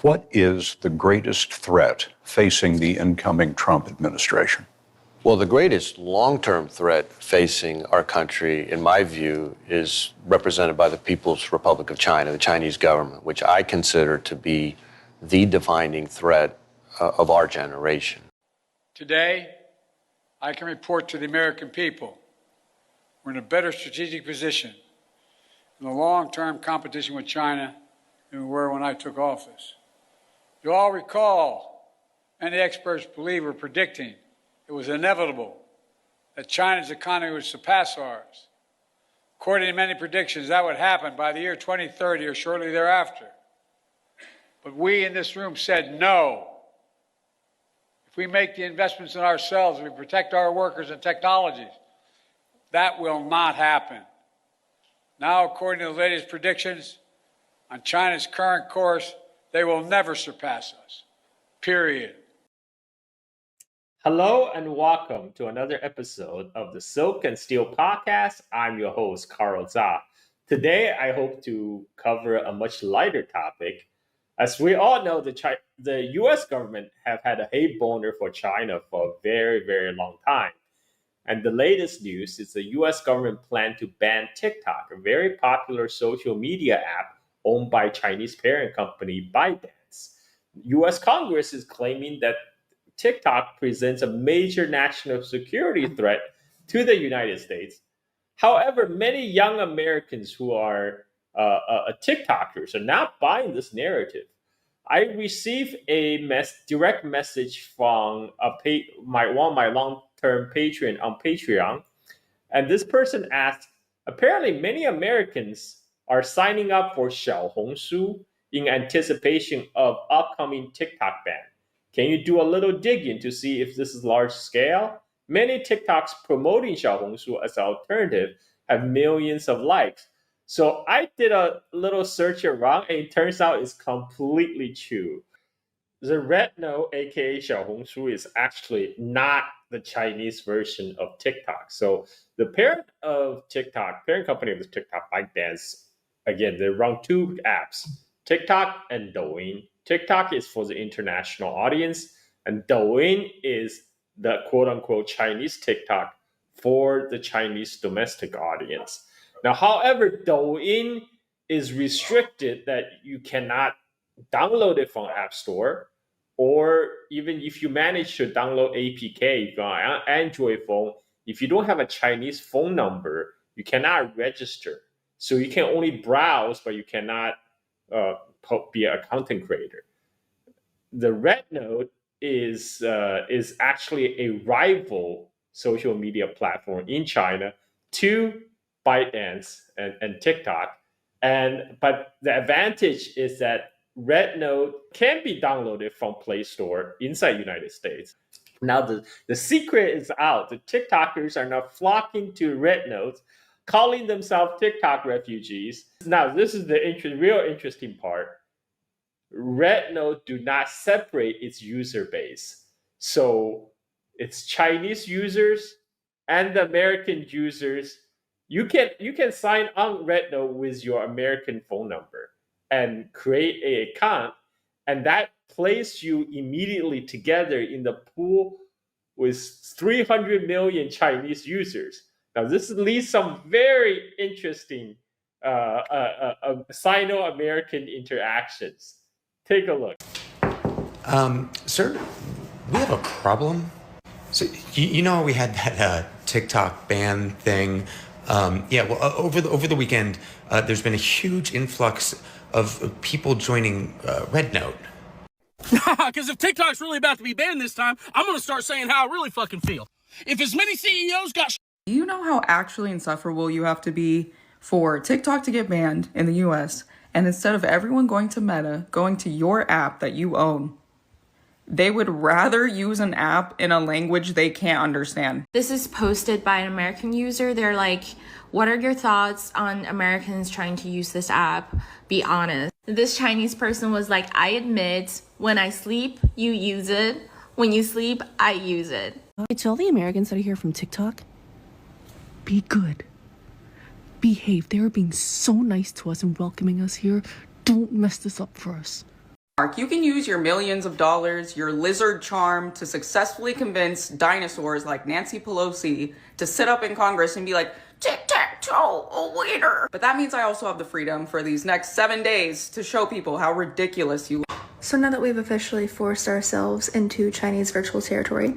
What is the greatest threat facing the incoming Trump administration? Well, the greatest long-term threat facing our country, in my view, is represented by the People's Republic of China, the Chinese government, which I consider to be the defining threat of our generation. Today, I can report to the American people we're in a better strategic position in the long-term competition with China than we were when I took office. You all recall many experts believe were predicting it was inevitable that China's economy would surpass ours. According to many predictions, that would happen by the year 2030 or shortly thereafter. But we in this room said no. If we make the investments in ourselves, if we protect our workers and technologies, that will not happen. Now, according to the latest predictions, on China's current course, they will never surpass us. Period. Hello and welcome to another episode of the Silk and Steel podcast. I'm your host, Carl Zha. Today, I hope to cover a much lighter topic. As we all know, the U.S. government have had a hate boner for China for a very, very long time. And the latest news is the U.S. government plan to ban TikTok, a very popular social media app owned by Chinese parent company ByteDance. U.S. Congress is claiming that TikTok presents a major national security threat to the United States. However, many young Americans who are TikTokers are not buying this narrative. I received a direct message from one of my long-term patron on Patreon, and this person asked, apparently many Americans are signing up for Hongbaoshu in anticipation of upcoming TikTok ban. Can you do a little digging to see if this is large scale? Many TikToks promoting Hongbaoshu as an alternative have millions of likes. So I did a little search around, and it turns out it's completely true. The RedNote, aka Hongbaoshu, is actually not the Chinese version of TikTok. So the parent company of the TikTok, ByteDance, again, they run two apps, TikTok and Douyin. TikTok is for the international audience, and Douyin is the quote-unquote Chinese TikTok for the Chinese domestic audience. Now, however, Douyin is restricted that you cannot download it from App Store, or even if you manage to download APK on an Android phone, if you don't have a Chinese phone number, you cannot register. So you can only browse, but you cannot be a content creator. The RedNote is actually a rival social media platform in China to ByteDance and TikTok. But the advantage is that RedNote can be downloaded from Play Store inside United States. Now the secret is out. The TikTokers are now flocking to RedNote, calling themselves TikTok refugees. Now, this is the real interesting part. RedNote do not separate its user base. So it's Chinese users and the American users. You can sign on RedNote with your American phone number and create an account, and that places you immediately together in the pool with 300 million Chinese users. Now, this leads some very interesting Sino-American interactions. Take a look. Sir, we have a problem. So you know we had that TikTok ban thing. Over the weekend, there's been a huge influx of people joining RedNote. Because if TikTok's really about to be banned this time, I'm going to start saying how I really fucking feel. If as many CEOs got... Do you know how actually insufferable you have to be for TikTok to get banned in the US, and instead of everyone going to Meta, going to your app that you own, they would rather use an app in a language they can't understand? This is posted by an American user. They're like, what are your thoughts on Americans trying to use this app? Be honest. This Chinese person was like, I admit, when I sleep, you use it. When you sleep, I use it. To all the Americans that are here from TikTok, be good. Behave. They are being so nice to us and welcoming us here. Don't mess this up for us. Mark, you can use your millions of dollars, your lizard charm to successfully convince dinosaurs like Nancy Pelosi to sit up in Congress and be like, tic-tac-toe, a winner. But that means I also have the freedom for these next 7 days to show people how ridiculous you look. So now that we've officially forced ourselves into Chinese virtual territory,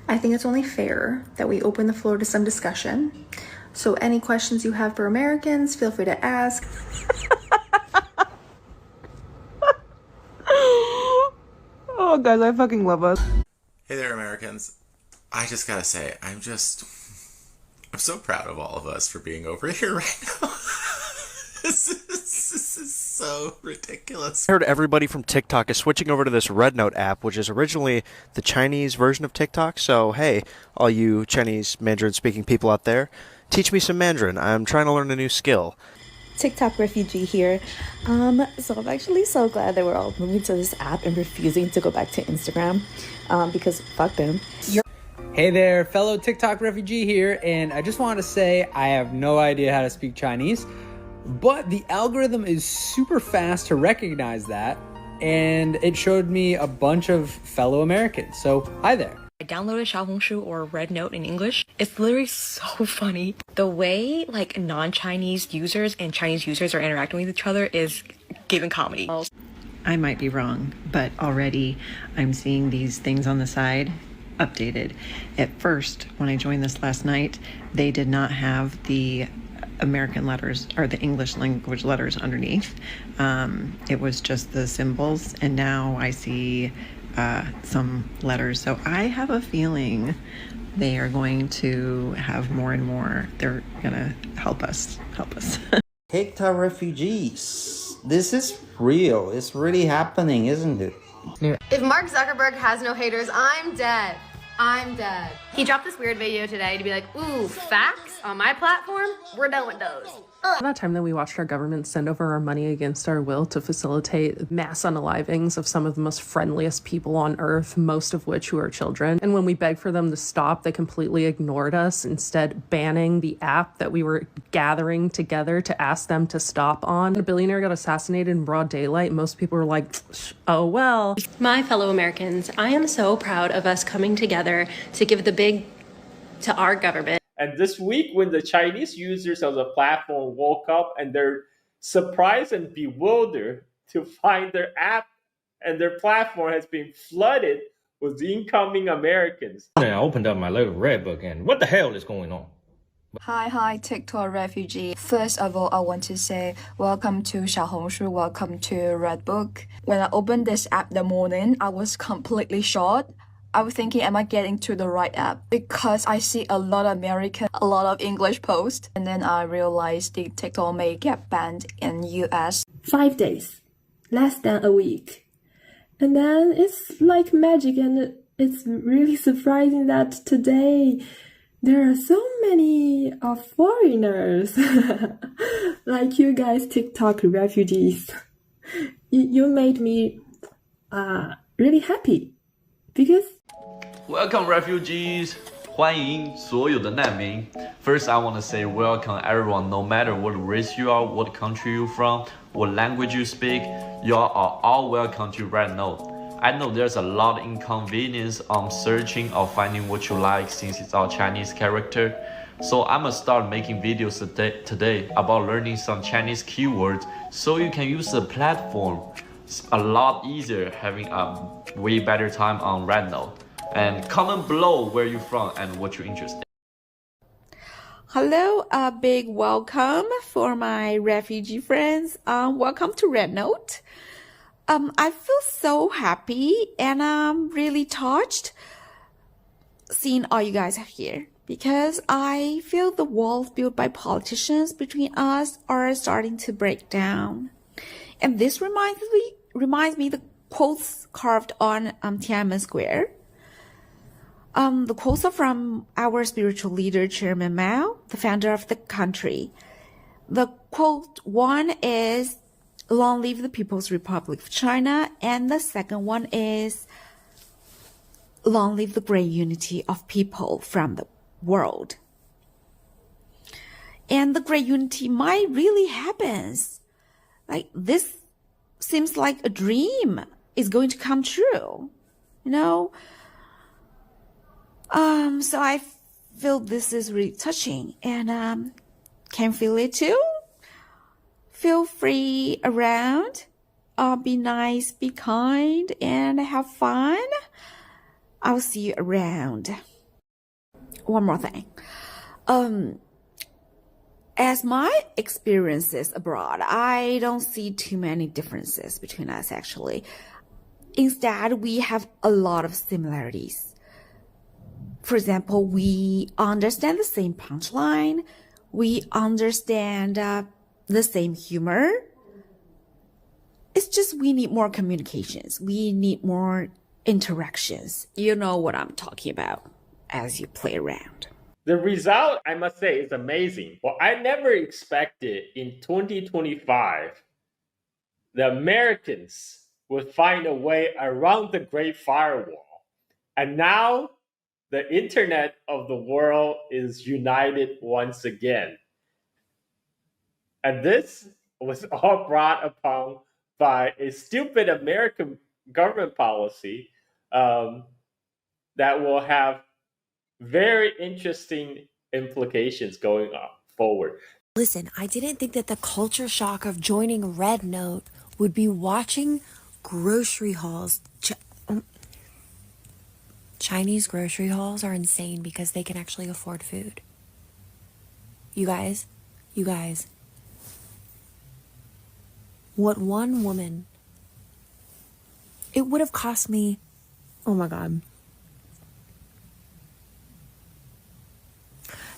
I think it's only fair that we open the floor to some discussion. So any questions you have for Americans, feel free to ask. Oh, guys, I fucking love us. Hey there, Americans. I just gotta say, I'm so proud of all of us for being over here right now. This is so ridiculous. I heard everybody from TikTok is switching over to this RedNote app, which is originally the Chinese version of TikTok. So, hey, all you Chinese Mandarin-speaking people out there, teach me some Mandarin. I'm trying to learn a new skill. TikTok refugee here. So I'm actually so glad that we're all moving to this app and refusing to go back to Instagram because fuck them. Hey there, fellow TikTok refugee here, and I just wanted to say I have no idea how to speak Chinese, but the algorithm is super fast to recognize that, and it showed me a bunch of fellow Americans. So hi there. I downloaded Hongbaoshu or RedNote in English. It's literally so funny. The way like non-Chinese users and Chinese users are interacting with each other is giving comedy. I might be wrong, but already I'm seeing these things on the side updated. At first, when I joined this last night, they did not have the American letters or the English language letters underneath. It was just the symbols, and now I see some letters. So I have a feeling they are going to have more and more. They're gonna help us. TikTok refugees. This is real. It's really happening, isn't it? If Mark Zuckerberg has no haters, I'm dead. I'm dead. He dropped this weird video today to be like, ooh, facts on my platform? We're done with those. That time that we watched our government send over our money against our will to facilitate mass unalivings of some of the most friendliest people on earth, most of which who are children. And when we begged for them to stop, they completely ignored us, instead banning the app that we were gathering together to ask them to stop on. A billionaire got assassinated in broad daylight. Most people were like, oh, well. My fellow Americans, I am so proud of us coming together to give the big to our government. And this week, when the Chinese users of the platform woke up and they're surprised and bewildered to find their app and their platform has been flooded with incoming Americans. I opened up my little red book and what the hell is going on? Hi, TikTok refugee. First of all, I want to say welcome to Xiaohongshu, welcome to Redbook. When I opened this app the morning, I was completely shocked. I was thinking, am I getting to the right app? Because I see a lot of American, a lot of English posts. And then I realized the TikTok may get banned in US. 5 days, less than a week. And then it's like magic, and it's really surprising that today there are so many foreigners like you guys, TikTok refugees. You made me really happy because Welcome refugees! 欢迎所有的难民. First, I want to say welcome everyone, no matter what race you are, what country you're from, what language you speak, you are all welcome to RedNote. I know there's a lot of inconvenience on searching or finding what you like since it's all Chinese character. So I'm gonna start making videos today about learning some Chinese keywords so you can use the platform. It's a lot easier having a way better time on RedNote. And comment below where you're from and what you're interested in. Hello, a big welcome for my refugee friends. Welcome to RedNote. I feel so happy and I'm really touched seeing all you guys here because I feel the walls built by politicians between us are starting to break down. And this reminds me the quotes carved on Tiananmen Square. The quotes are from our spiritual leader, Chairman Mao, the founder of the country. The quote one is, "Long live the People's Republic of China," and the second one is, "Long live the great unity of people from the world." And the great unity might really happen. Like, this seems like a dream is going to come true. So I feel this is really touching, and can feel it too. Feel free around. Be nice, be kind, and have fun. I'll see you around. One more thing. As my experiences abroad, I don't see too many differences between us, actually. Instead, we have a lot of similarities. For example, we understand the same punchline. We understand the same humor. It's just we need more communications. We need more interactions. You know what I'm talking about as you play around. The result, I must say, is amazing. Well, I never expected in 2025 the Americans would find a way around the Great Firewall. And now the internet of the world is united once again. And this was all brought upon by a stupid American government policy that will have very interesting implications going on forward. Listen, I didn't think that the culture shock of joining RedNote would be watching grocery hauls. Chinese grocery hauls are insane because they can actually afford food. You guys, what one woman, it would have cost me, oh my God.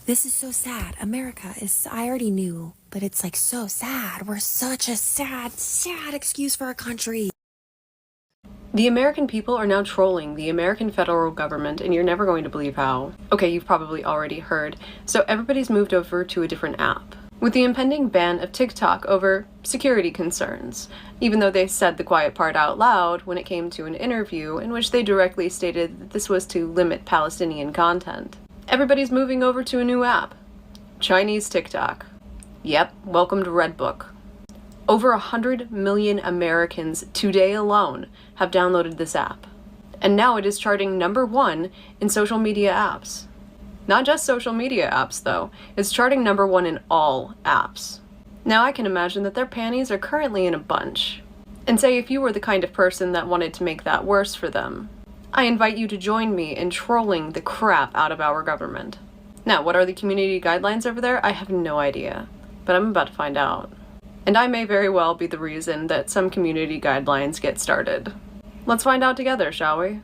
This is so sad. America is, I already knew, but it's like so sad. We're such a sad excuse for our country. The American people are now trolling the American federal government, and you're never going to believe how. Okay, you've probably already heard. So everybody's moved over to a different app, with the impending ban of TikTok over security concerns, even though they said the quiet part out loud when it came to an interview in which they directly stated that this was to limit Palestinian content. Everybody's moving over to a new app, Chinese TikTok. Yep, welcome to Redbook. Over 100 million Americans today alone have downloaded this app. And now it is charting #1 in social media apps. Not just social media apps though, it's charting #1 in all apps. Now I can imagine that their panties are currently in a bunch. And say if you were the kind of person that wanted to make that worse for them, I invite you to join me in trolling the crap out of our government. Now, what are the community guidelines over there? I have no idea, but I'm about to find out. And I may very well be the reason that some community guidelines get started. Let's find out together, shall we?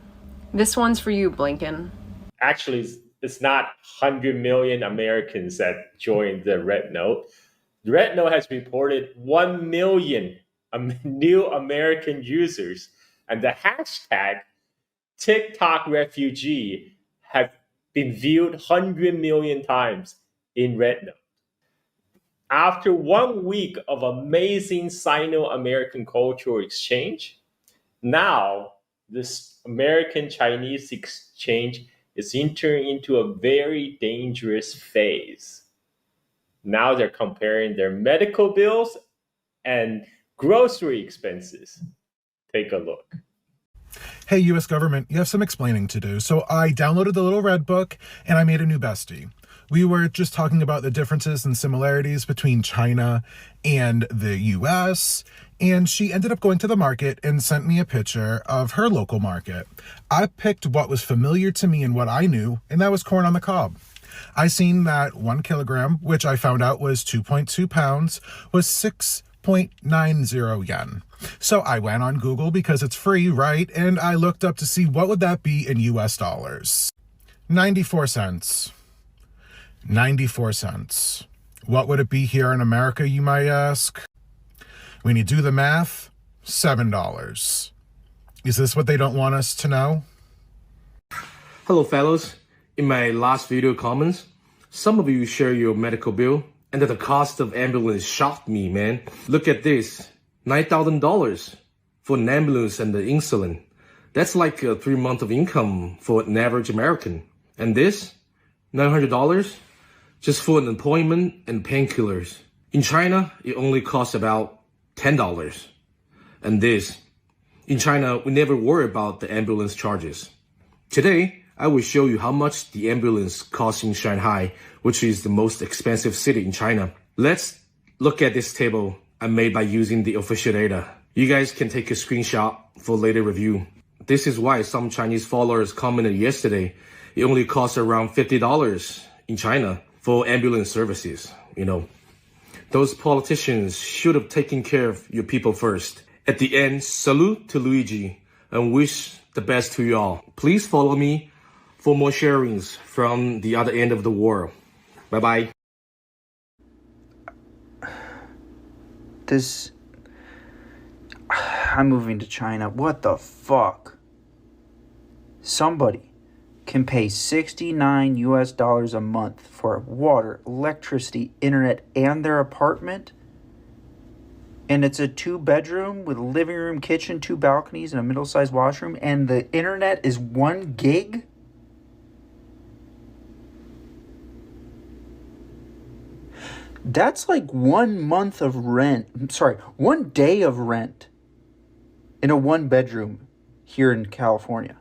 This one's for you, Blinken. Actually, it's not 100 million Americans that joined the RedNote. The RedNote has reported 1 million new American users, and the hashtag TikTok refugee have been viewed 100 million times in RedNote. After 1 week of amazing Sino-American cultural exchange, now this American-Chinese exchange is entering into a very dangerous phase. Now they're comparing their medical bills and grocery expenses. Take a look. Hey, U.S. government, you have some explaining to do. So I downloaded the little red book and I made a new bestie. We were just talking about the differences and similarities between China and the U.S., and she ended up going to the market and sent me a picture of her local market. I picked what was familiar to me and what I knew, and that was corn on the cob. I seen that 1 kilogram, which I found out was 2.2 pounds, was 6.90 yen. So I went on Google because it's free, right? And I looked up to see what would that be in US dollars. 94 cents. 94 cents. What would it be here in America, you might ask? When you do the math, $7. Is this what they don't want us to know? Hello, fellows. In my last video comments, some of you share your medical bill, and that the cost of ambulance shocked me, man. Look at this. $9,000 for an ambulance and the insulin. That's like a 3 month of income for an average American. And this, $900, just for an appointment and painkillers. In China, it only costs about $10. And this, In China, we never worry about the ambulance charges. Today, I will show you how much the ambulance costs in Shanghai, which is the most expensive city in China. Let's look at this table I made by using the official data. You guys can take a screenshot for later review. This is why some Chinese followers commented yesterday, it only costs around $50 in China for ambulance services. Those politicians should have taken care of your people first. At the end, salute to Luigi and wish the best to you all. Please follow me for more sharings from the other end of the world. Bye-bye. I'm moving to China. What the fuck? Somebody can pay $69 a month for water, electricity, internet, and their apartment? And it's a 2-bedroom with a living room, kitchen, 2 balconies, and a middle-sized washroom, and the internet is 1 gig? That's like 1 month of rent. Sorry, 1 day of rent in a 1-bedroom here in California.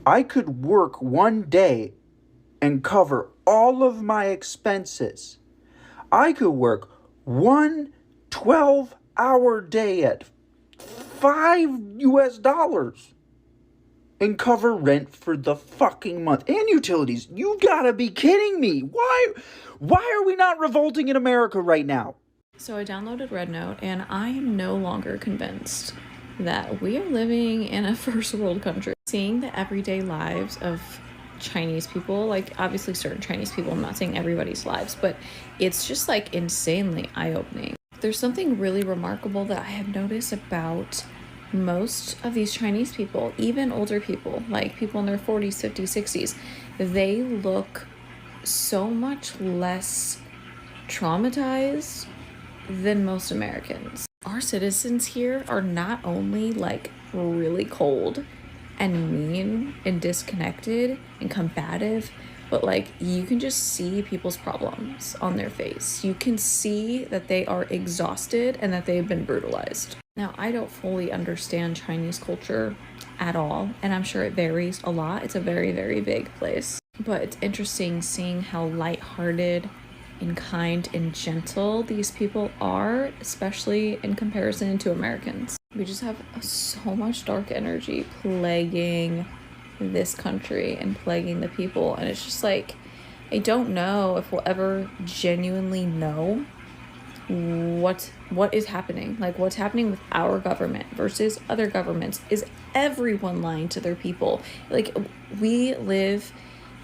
I could work 1 day and cover all of my expenses. I could work 1 12-hour day at $5 and cover rent for the fucking month and utilities. You gotta be kidding me. Why are we not revolting in America right now? So I downloaded RedNote and I am no longer convinced that we are living in a first world country. Seeing the everyday lives of Chinese people, like obviously certain Chinese people, I'm not saying everybody's lives, but it's just like insanely eye-opening. There's something really remarkable that I have noticed about most of these Chinese people, even older people, like people in their 40s, 50s, 60s, they look so much less traumatized than most Americans. Our citizens here are not only like really cold and mean and disconnected and combative, but like you can just see people's problems on their face. You can see that they are exhausted and that they've been brutalized. Now, I don't fully understand Chinese culture at all, and I'm sure it varies a lot. It's a very, very big place. But it's interesting seeing how lighthearted and kind and gentle these people are, especially in comparison to Americans. We just have so much dark energy plaguing this country and plaguing the people, and it's just like, I don't know if we'll ever genuinely know what is happening. Like, what's happening with our government versus other governments. Is everyone lying to their people? Like, we live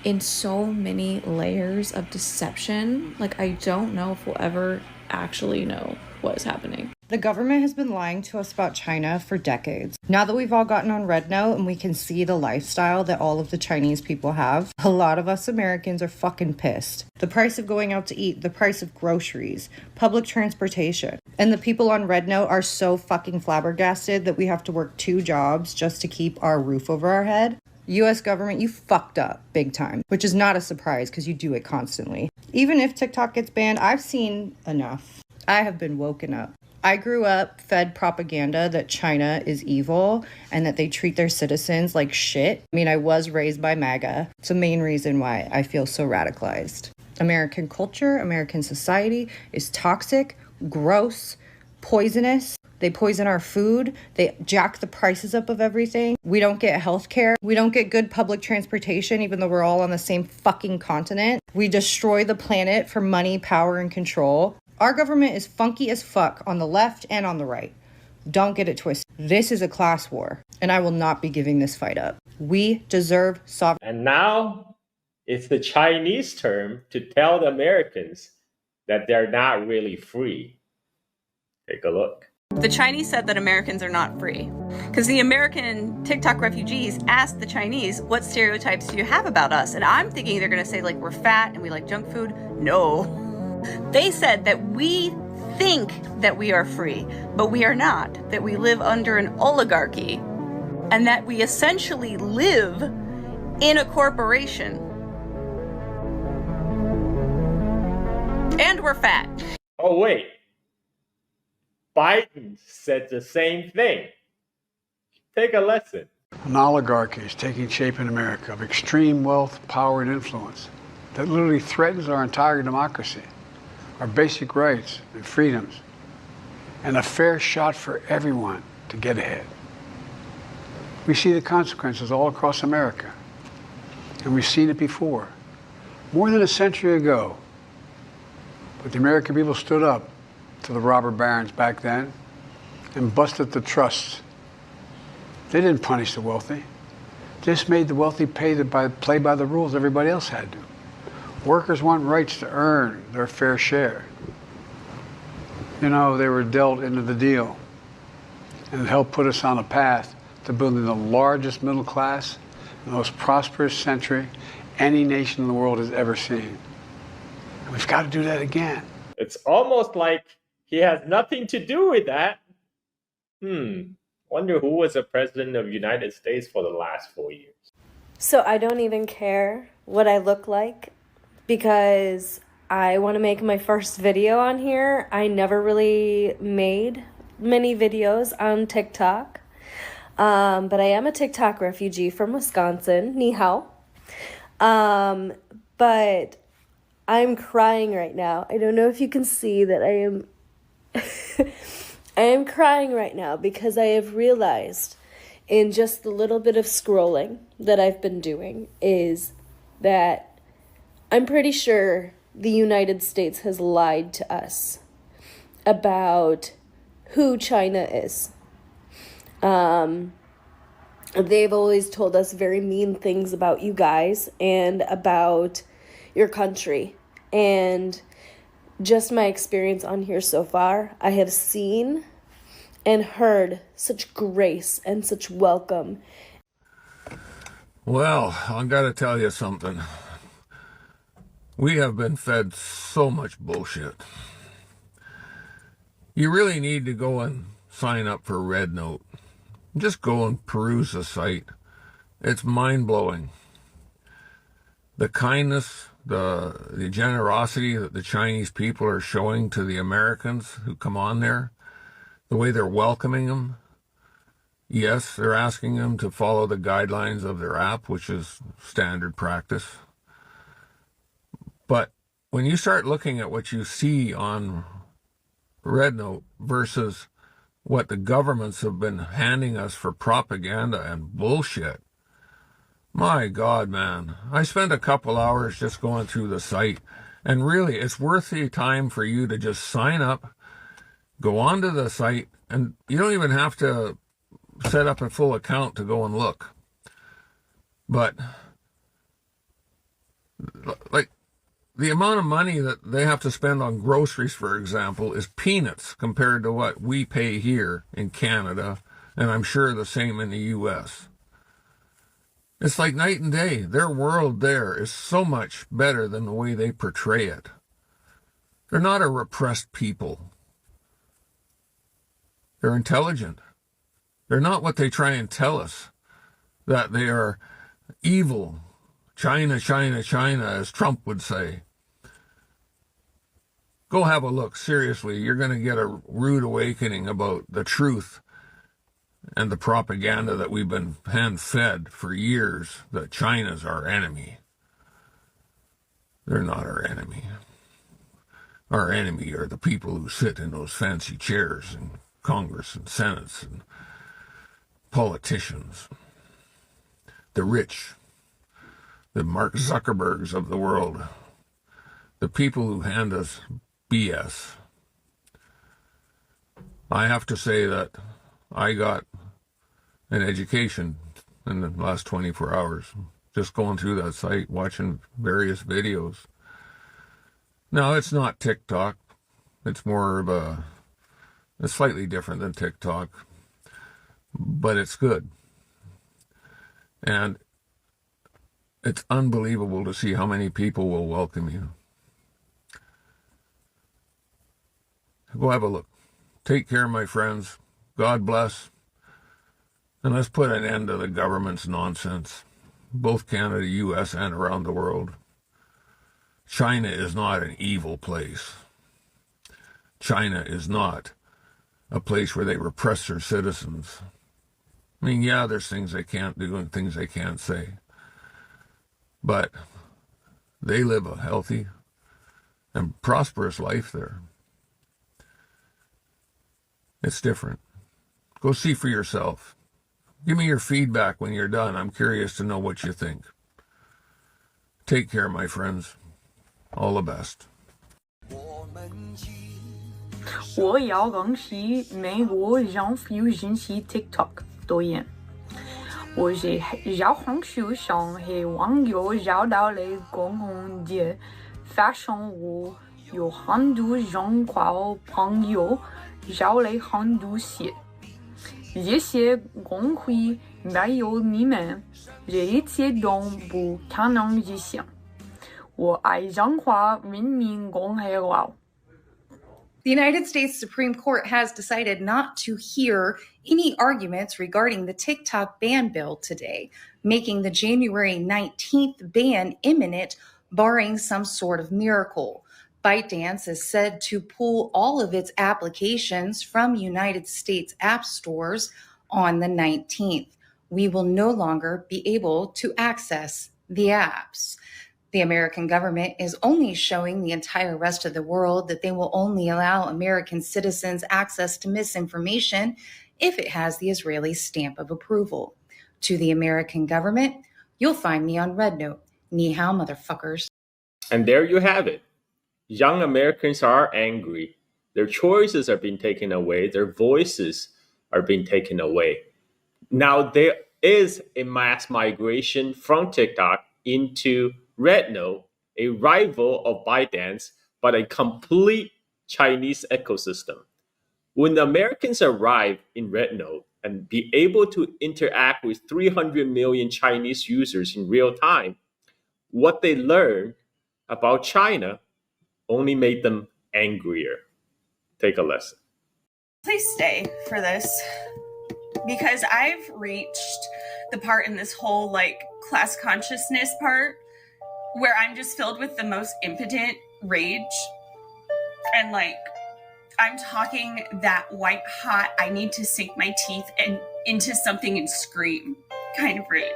in so many layers of deception. Like, I don't know if we'll ever actually know what is happening. The government has been lying to us about China for decades. Now that we've all gotten on RedNote and we can see the lifestyle that all of the Chinese people have, a lot of us Americans are fucking pissed. The price of going out to eat, the price of groceries, public transportation. And the people on RedNote are so fucking flabbergasted that we have to work 2 jobs just to keep our roof over our head. US government, you fucked up big time, which is not a surprise because you do it constantly. Even if TikTok gets banned, I've seen enough. I have been woken up. I grew up fed propaganda that China is evil and that they treat their citizens like shit. I mean, I was raised by MAGA. It's the main reason why I feel so radicalized. American culture, American society is toxic, gross, poisonous. They poison our food. They jack the prices up of everything. We don't get health care. We don't get good public transportation, even though we're all on the same fucking continent. We destroy the planet for money, power, and control. Our government is funky as fuck on the left and on the right. Don't get it twisted. This is a class war, and I will not be giving this fight up. We deserve sovereignty. And now it's the Chinese term to tell the Americans that they're not really free. Take a look. The Chinese said that Americans are not free because the American TikTok refugees asked the Chinese, what stereotypes do you have about us? And I'm thinking they're going to say like we're fat and we like junk food. No. They said that we think that we are free, but we are not, that we live under an oligarchy and that we essentially live in a corporation. And we're fat. Oh, wait. Biden said the same thing. Take a lesson. An oligarchy is taking shape in America of extreme wealth, power, and influence that literally threatens our entire democracy, our basic rights and freedoms, and a fair shot for everyone to get ahead. We see the consequences all across America, and we've seen it before, more than a century ago. But the American people stood up to the robber barons back then and busted the trusts. They didn't punish the wealthy. Just made the wealthy play by the rules everybody else had to. Workers want rights to earn their fair share. You know, they were dealt into the deal, and it helped put us on a path to building the largest middle class, the most prosperous century any nation in the world has ever seen. And we've got to do that again. It's almost like he has nothing to do with that. Wonder who was the president of the United States for the last 4 years. So I don't even care what I look like because I want to make my first video on here. I never really made many videos on TikTok. But I am a TikTok refugee from Wisconsin. Ni hao. But I'm crying right now. I don't know if you can see that I am I am crying right now because I have realized in just the little bit of scrolling that I've been doing is that I'm pretty sure the United States has lied to us about who China is. They've always told us very mean things about you guys and about your country. And just my experience on here so far, I have seen and heard such grace and such welcome. Well, I gotta tell you something. We have been fed so much bullshit. You really need to go and sign up for RedNote. Just go and peruse the site. It's mind-blowing. The kindness, the generosity that the Chinese people are showing to the Americans who come on there, the way they're welcoming them. Yes, they're asking them to follow the guidelines of their app, which is standard practice. But when you start looking at what you see on RedNote versus what the governments have been handing us for propaganda and bullshit, my God, man, I spent a couple hours just going through the site, and really, it's worth the time for you to just sign up, go onto the site, and you don't even have to set up a full account to go and look. But, like, the amount of money that they have to spend on groceries, for example, is peanuts compared to what we pay here in Canada, and I'm sure the same in the U.S. It's like night and day. Their world there is so much better than the way they portray it. They're not a repressed people. They're intelligent. They're not what they try and tell us, that they are evil. China, China, China, as Trump would say. Go have a look. Seriously, you're going to get a rude awakening about the truth and the propaganda that we've been hand-fed for years, that China's our enemy. They're not our enemy. Our enemy are the people who sit in those fancy chairs in Congress and Senates and politicians. The rich, the Mark Zuckerbergs of the world, the people who hand us BS. I have to say that I got an education in the last 24 hours, just going through that site, watching various videos. Now, it's not TikTok. It's more of it's slightly different than TikTok, but it's good. And it's unbelievable to see how many people will welcome you. Go have a look. Take care, my friends. God bless. And let's put an end to the government's nonsense, both Canada, U.S., and around the world. China is not an evil place. China is not a place where they repress their citizens. I mean, yeah, there's things they can't do and things they can't say, but they live a healthy and prosperous life there. It's different. Go see for yourself. Give me your feedback when you're done. I'm curious to know what you think. Take care, my friends. All the best. 我要恭喜美国政府引起 TikTok 导演。我是小红书上和网友找到了共同点，发现我有很多中国朋友找了很多次。这些工会没有你们，这一切都不可能实现。我爱中华人民共和国。 The United States Supreme Court has decided not to hear any arguments regarding the TikTok ban bill today, making the January 19th ban imminent, barring some sort of miracle. ByteDance is said to pull all of its applications from United States app stores on the 19th. We will no longer be able to access the apps. The American government is only showing the entire rest of the world that they will only allow American citizens access to misinformation if it has the Israeli stamp of approval. To the American government, you'll find me on RedNote. Ni hao, motherfuckers. And there you have it. Young Americans are angry. Their choices are being taken away. Their voices are being taken away. Now, there is a mass migration from TikTok into RedNote, a rival of ByteDance, but a complete Chinese ecosystem. When the Americans arrive in RedNote and be able to interact with 300 million Chinese users in real time, what they learn about China only made them angrier. Take a lesson. Please stay for this, because I've reached the part in this whole class consciousness part where I'm just filled with the most impotent rage, and I'm talking that white hot, I need to sink my teeth into something and scream kind of rage.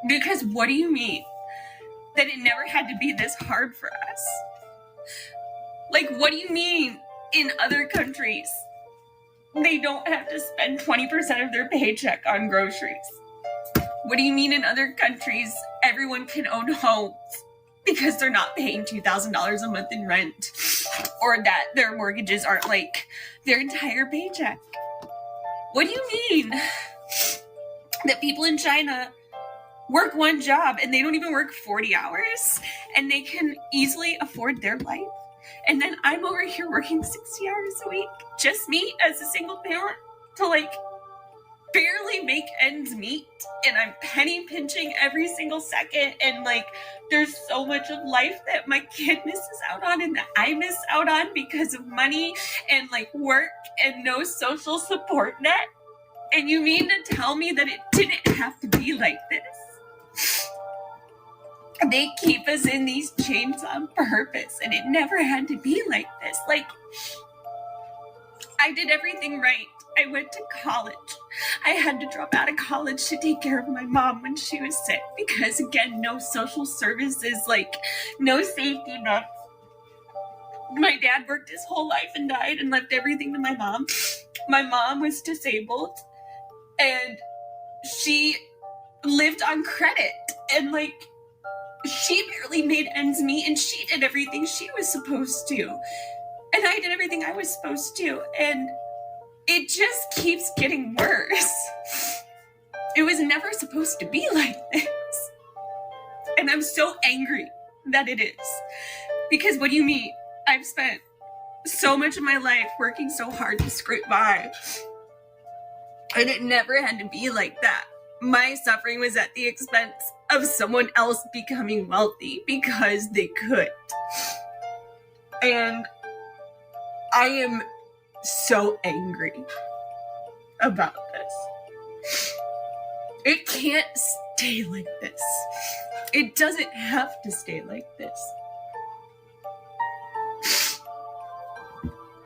Because what do you mean that it never had to be this hard for us? What do you mean in other countries they don't have to spend 20% of their paycheck on groceries? What do you mean in other countries everyone can own homes because they're not paying $2,000 a month in rent, or that their mortgages aren't their entire paycheck? What do you mean that people in China work one job and they don't even work 40 hours and they can easily afford their life? And then I'm over here working 60 hours a week, just me as a single parent, to barely make ends meet, and I'm penny pinching every single second, and there's so much of life that my kid misses out on and that I miss out on because of money and work and no social support net. And you mean to tell me that it didn't have to be like this? They keep us in these chains on purpose, and it never had to be like this. I did everything right. I went to college. I had to drop out of college to take care of my mom when she was sick because, again, no social services, no safety net. My dad worked his whole life and died and left everything to my mom. My mom was disabled, and she lived on credit, and she barely made ends meet, and she did everything she was supposed to, and I did everything I was supposed to, and it just keeps getting worse. It was never supposed to be like this, and I'm so angry that it is. Because what do you mean? I've spent so much of my life working so hard to scrape by, and it never had to be like that. My suffering was at the expense of someone else becoming wealthy because they could. And I am so angry about this. It can't stay like this. It doesn't have to stay like this.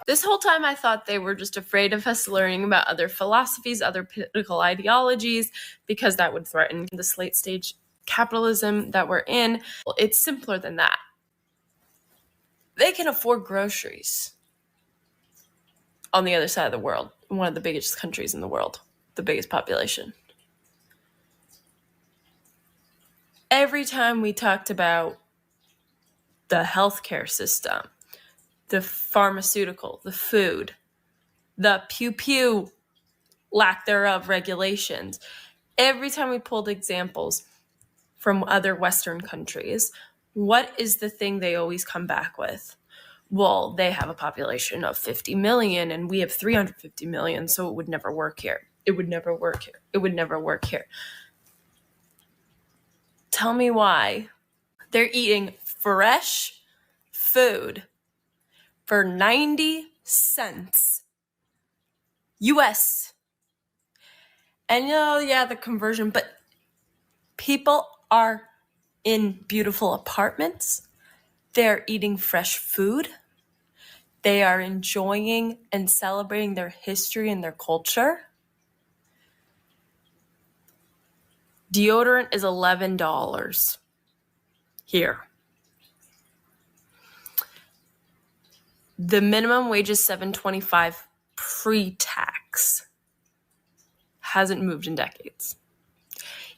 This whole time I thought they were just afraid of us learning about other philosophies, other political ideologies, because that would threaten this late stage capitalism that we're in. Well, it's simpler than that. They can afford groceries on the other side of the world, one of the biggest countries in the world, the biggest population. Every time we talked about the healthcare system, the pharmaceutical, the food, the pew-pew, lack thereof regulations, every time we pulled examples from other Western countries, what is the thing they always come back with? Well, they have a population of 50 million and we have 350 million, so it would never work here. It would never work here. It would never work here. Tell me why they're eating fresh food for 90 cents US. And the conversion, but people are in beautiful apartments. They're eating fresh food. They are enjoying and celebrating their history and their culture. Deodorant is $11 here. The minimum wage is $7.25 pre-tax. Hasn't moved in decades.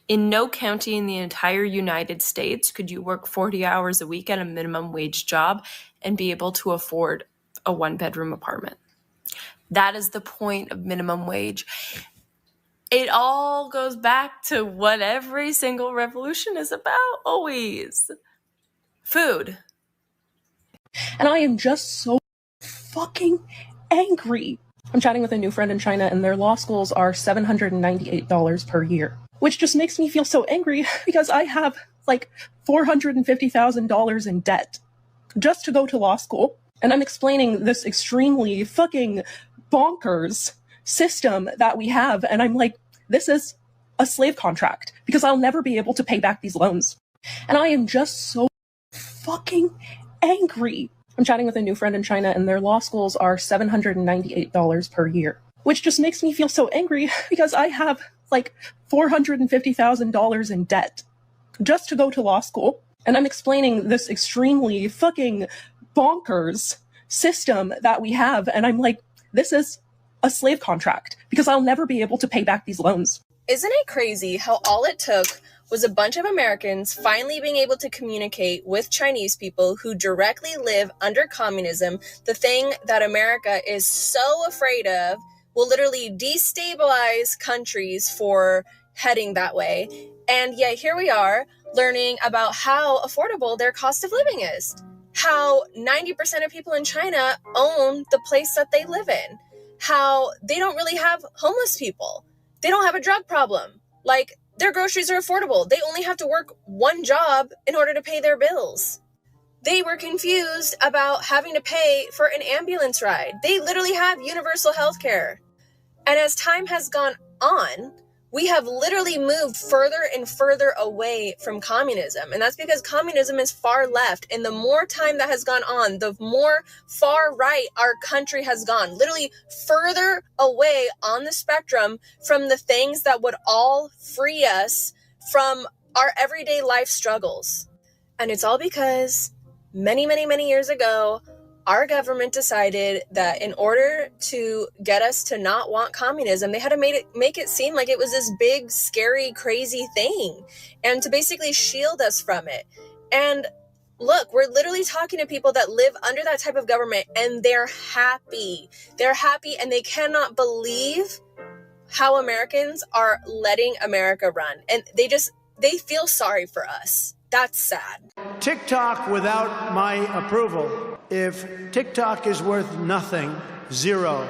In no county in the entire United States could you work 40 hours a week at a minimum wage job and be able to afford a one-bedroom apartment. That is the point of minimum wage. It all goes back to what every single revolution is about, always. Food. And I am just so fucking angry. I'm chatting with a new friend in China, and their law schools are $798 per year, which just makes me feel so angry because I have like $450,000 in debt just to go to law school. And I'm explaining this extremely fucking bonkers system that we have. And I'm like, this is a slave contract because I'll never be able to pay back these loans. And I am just so fucking angry. I'm chatting with a new friend in China, and their law schools are $798 per year, which just makes me feel so angry because I have like $450,000 in debt just to go to law school. And I'm explaining this extremely fucking bonkers system that we have. And I'm like, this is a slave contract because I'll never be able to pay back these loans. Isn't it crazy how all it took was a bunch of Americans finally being able to communicate with Chinese people who directly live under communism, the thing that America is so afraid of, will literally destabilize countries for heading that way. And yet here we are learning about how affordable their cost of living is. How 90% of people in China own the place that they live in. How they don't really have homeless people. They don't have a drug problem. Like, their groceries are affordable. They only have to work one job in order to pay their bills. They were confused about having to pay for an ambulance ride. They literally have universal health care. And as time has gone on, we have literally moved further and further away from communism. And that's because communism is far left. And the more time that has gone on, the more far right our country has gone. Literally further away on the spectrum from the things that would all free us from our everyday life struggles. And it's all because many, many, many years ago, our government decided that in order to get us to not want communism, they had to make it seem like it was this big, scary, crazy thing, and to basically shield us from it. And look, we're literally talking to people that live under that type of government, and they're happy. They're happy, and they cannot believe how Americans are letting America run. And they feel sorry for us. That's sad. TikTok without my approval. If TikTok is worth nothing, zero,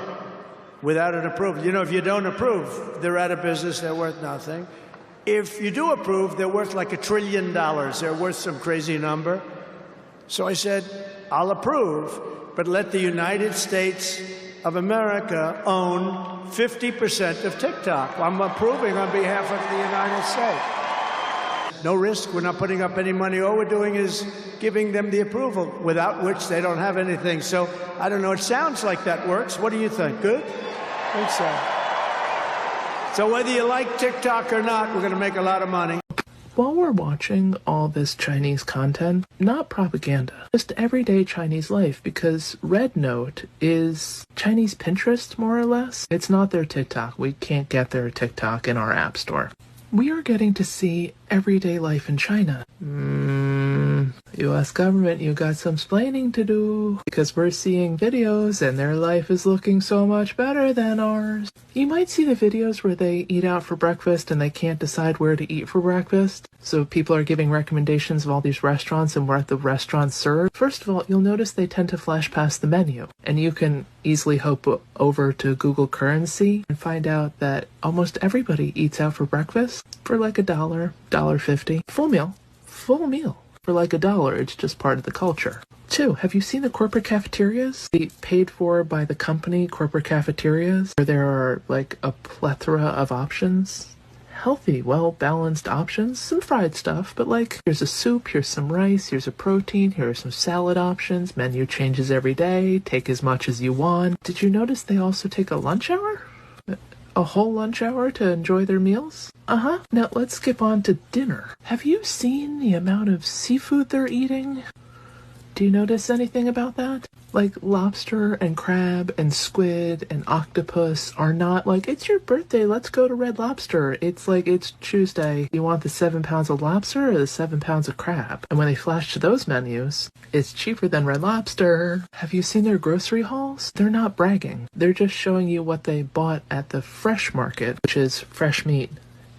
without an approval. You know, if you don't approve, they're out of business, they're worth nothing. If you do approve, they're worth like $1 trillion. They're worth some crazy number. So I said, I'll approve, but let the United States of America own 50% of TikTok. I'm approving on behalf of the United States. no risk. We're not putting up any money. All we're doing is giving them the approval, without which they don't have anything. So I don't know. It sounds like that works. What do you think? Good? I think so. So whether you like TikTok or not, we're going to make a lot of money. While we're watching all this Chinese content, not propaganda, just everyday Chinese life, because RedNote is Chinese Pinterest, more or less. It's not their TikTok. We can't get their TikTok in our app store. We are getting to see everyday life in China. US government, you got some splaining to do, because we're seeing videos and their life is looking so much better than ours. You might see the videos where they eat out for breakfast and they can't decide where to eat for breakfast. So people are giving recommendations of all these restaurants and what the restaurants serve. First of all, you'll notice they tend to flash past the menu, and you can easily hop over to Google Currency and find out that almost everybody eats out for breakfast for like $1, $1.50. Full meal for like $1. It's just part of the culture. 2, have you seen the corporate cafeterias? The paid for by the company corporate cafeterias, where there are like a plethora of options. Healthy, well-balanced options, some fried stuff, but like, here's a soup, here's some rice, here's a protein, here are some salad options, menu changes every day, take as much as you want. Did you notice they also take a lunch hour? A whole lunch hour to enjoy their meals? Now let's skip on to dinner. Have you seen the amount of seafood they're eating? Do you notice anything about that? Like lobster and crab and squid and octopus are not like, it's your birthday, let's go to Red Lobster. It's like, it's Tuesday. You want the 7 pounds of lobster or the 7 pounds of crab? And when they flash to those menus, it's cheaper than Red Lobster. Have you seen their grocery hauls? They're not bragging. They're just showing you what they bought at the fresh market, which is fresh meat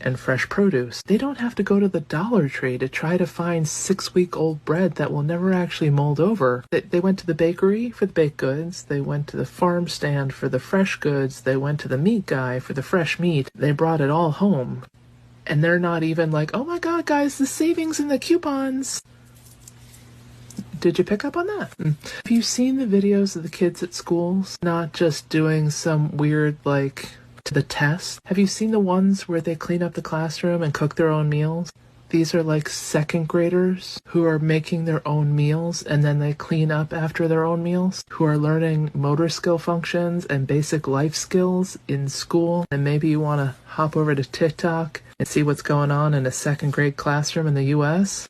and fresh produce. They don't have to go to the Dollar Tree to try to find 6-week-old bread that will never actually mold over. They went to the bakery for the baked goods. They went to the farm stand for the fresh goods. They went to the meat guy for the fresh meat. They brought it all home. And they're not even like, oh my god, guys, the savings and the coupons. Did you pick up on that? Have you seen the videos of the kids at schools? Not just doing some weird, like, to the test. Have you seen the ones where they clean up the classroom and cook their own meals? These are like second graders who are making their own meals and then they clean up after their own meals, who are learning motor skill functions and basic life skills in school. And maybe you want to hop over to TikTok and see what's going on in a second grade classroom in the US.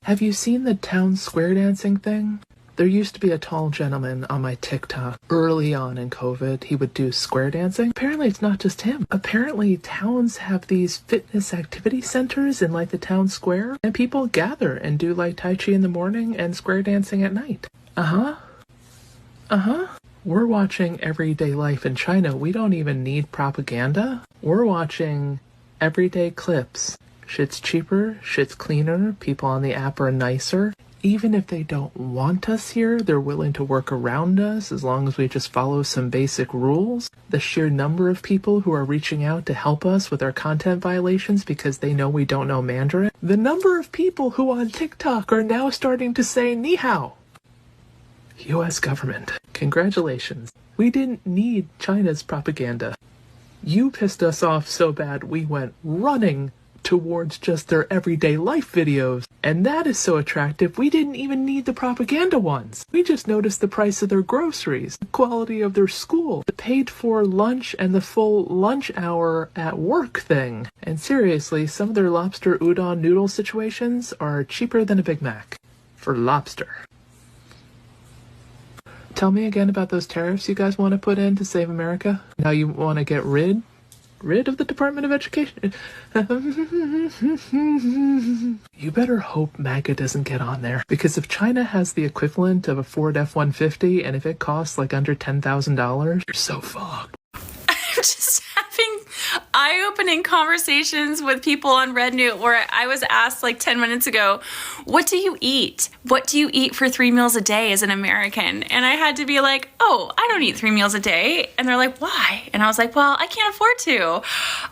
Have you seen the town square dancing thing? There used to be a tall gentleman on my TikTok early on in COVID. He would do square dancing. Apparently it's not just him. Apparently towns have these fitness activity centers in like the town square, and people gather and do like Tai Chi in the morning and square dancing at night. We're watching everyday life in China. We don't even need propaganda. We're watching everyday clips. Shit's cheaper, shit's cleaner, people on the app are nicer. Even if they don't want us here, they're willing to work around us as long as we just follow some basic rules. The sheer number of people who are reaching out to help us with our content violations because they know we don't know Mandarin. The number of people who on TikTok are now starting to say ni hao. US government, congratulations. We didn't need China's propaganda. You pissed us off so bad we went running towards just their everyday life videos. And that is so attractive, we didn't even need the propaganda ones. We just noticed the price of their groceries, the quality of their school, the paid for lunch and the full lunch hour at work thing. And seriously, some of their lobster udon noodle situations are cheaper than a Big Mac. For lobster. Tell me again about those tariffs you guys want to put in to save America. Now you want to get rid of the Department of Education. You better hope MAGA doesn't get on there, because if China has the equivalent of a Ford F-150 and if it costs like under $10,000, you're so fucked. I'm just having eye-opening conversations with people on RedNote where I was asked like 10 minutes ago, what do you eat? What do you eat for 3 meals a day as an American? And I had to be like, oh, I don't eat 3 meals a day. And they're like, why? And I was like, well, I can't afford to.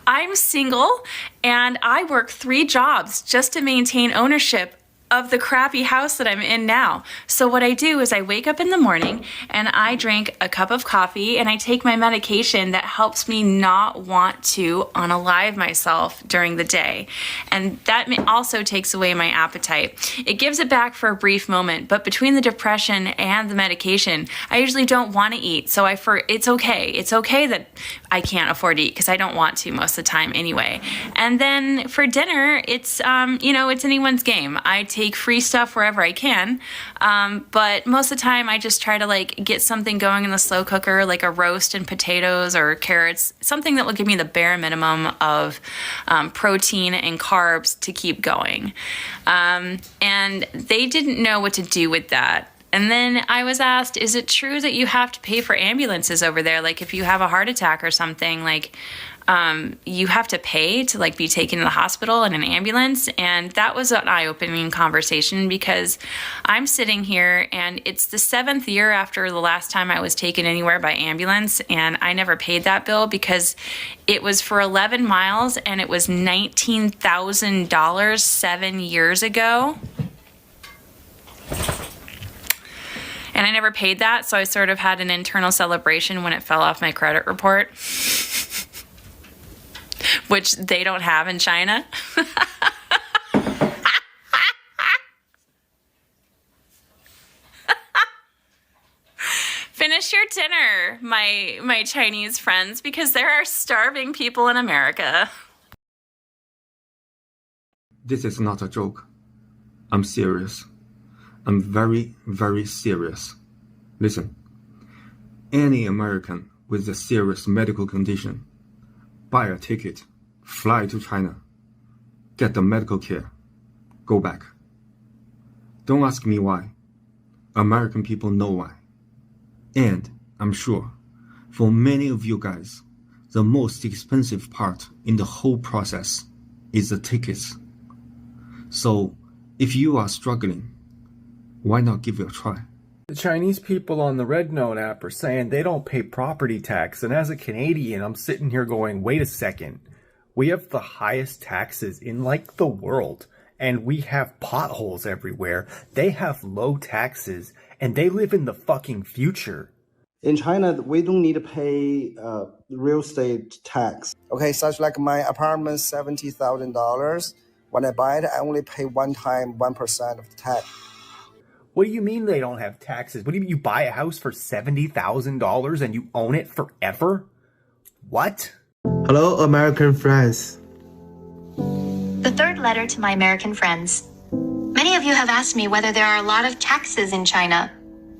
I'm single and I work 3 jobs just to maintain ownership of the crappy house that I'm in now. So what I do is I wake up in the morning and I drink a cup of coffee and I take my medication that helps me not want to unalive myself during the day. And that also takes away my appetite. It gives it back for a brief moment, but between the depression and the medication, I usually don't want to eat. So it's okay. It's okay that I can't afford to eat because I don't want to most of the time anyway. And then for dinner, it's it's anyone's game. I take free stuff wherever I can, but most of the time I just try to get something going in the slow cooker, like a roast and potatoes or carrots, something that will give me the bare minimum of protein and carbs to keep going. And they didn't know what to do with that. And then I was asked, is it true that you have to pay for ambulances over there? Like if you have a heart attack or something, you have to pay to be taken to the hospital in an ambulance. And that was an eye-opening conversation because I'm sitting here and it's the 7th year after the last time I was taken anywhere by ambulance, and I never paid that bill because it was for 11 miles and it was $19,000 7 years ago. And I never paid that, so I sort of had an internal celebration when it fell off my credit report, which they don't have in China. Finish your dinner, my Chinese friends, because there are starving people in America. This is not a joke. I'm serious. I'm very, very serious. Listen, any American with a serious medical condition, buy a ticket, fly to China, get the medical care, go back. Don't ask me why. American people know why. And I'm sure, for many of you guys, the most expensive part in the whole process is the tickets. So, if you are struggling, why not give it a try? The Chinese people on the RedNote app are saying they don't pay property tax, and as a Canadian, I'm sitting here going, wait a second. We have the highest taxes in the world, and we have potholes everywhere. They have low taxes, and they live in the fucking future. In China, we don't need to pay real estate tax. Okay, such like my apartment, $70,000. When I buy it, I only pay one time 1% of the tax. What do you mean they don't have taxes? What do you mean you buy a house for $70,000 and you own it forever? What? Hello, American friends. The third letter to my American friends. Many of you have asked me whether there are a lot of taxes in China.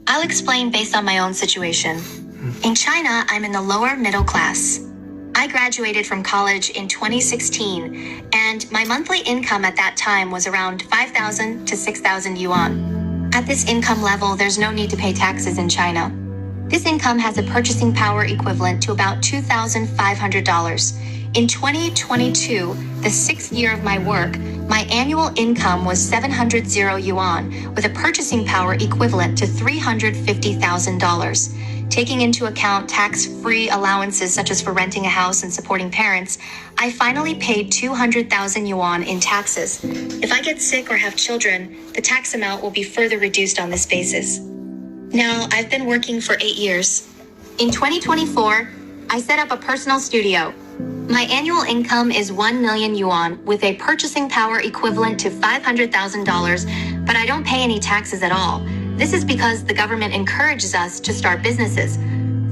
I'll explain based on my own situation. In China, I'm in the lower middle class. I graduated from college in 2016, and my monthly income at that time was around 5,000 to 6,000 yuan. At this income level, there's no need to pay taxes in China. This income has a purchasing power equivalent to about $2,500. In 2022, the 6th year of my work, my annual income was 700 yuan, with a purchasing power equivalent to $350,000. Taking into account tax-free allowances such as for renting a house and supporting parents, I finally paid 200,000 yuan in taxes. If I get sick or have children, the tax amount will be further reduced on this basis. Now, I've been working for 8 years. In 2024, I set up a personal studio. My annual income is 1 million yuan with a purchasing power equivalent to $500,000, but I don't pay any taxes at all. This is because the government encourages us to start businesses.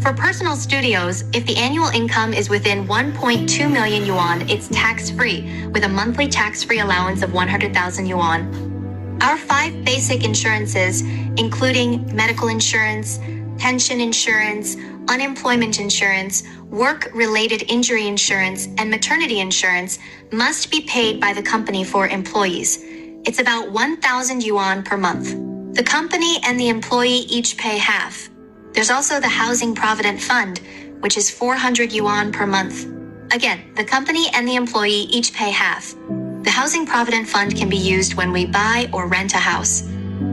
For personal studios, if the annual income is within 1.2 million yuan, it's tax-free, with a monthly tax-free allowance of 100,000 yuan. Our 5 basic insurances, including medical insurance, pension insurance, unemployment insurance, work-related injury insurance, and maternity insurance, must be paid by the company for employees. It's about 1,000 yuan per month. The company and the employee each pay half. There's also the Housing Provident Fund, which is 400 yuan per month. Again, the company and the employee each pay half. The Housing Provident Fund can be used when we buy or rent a house.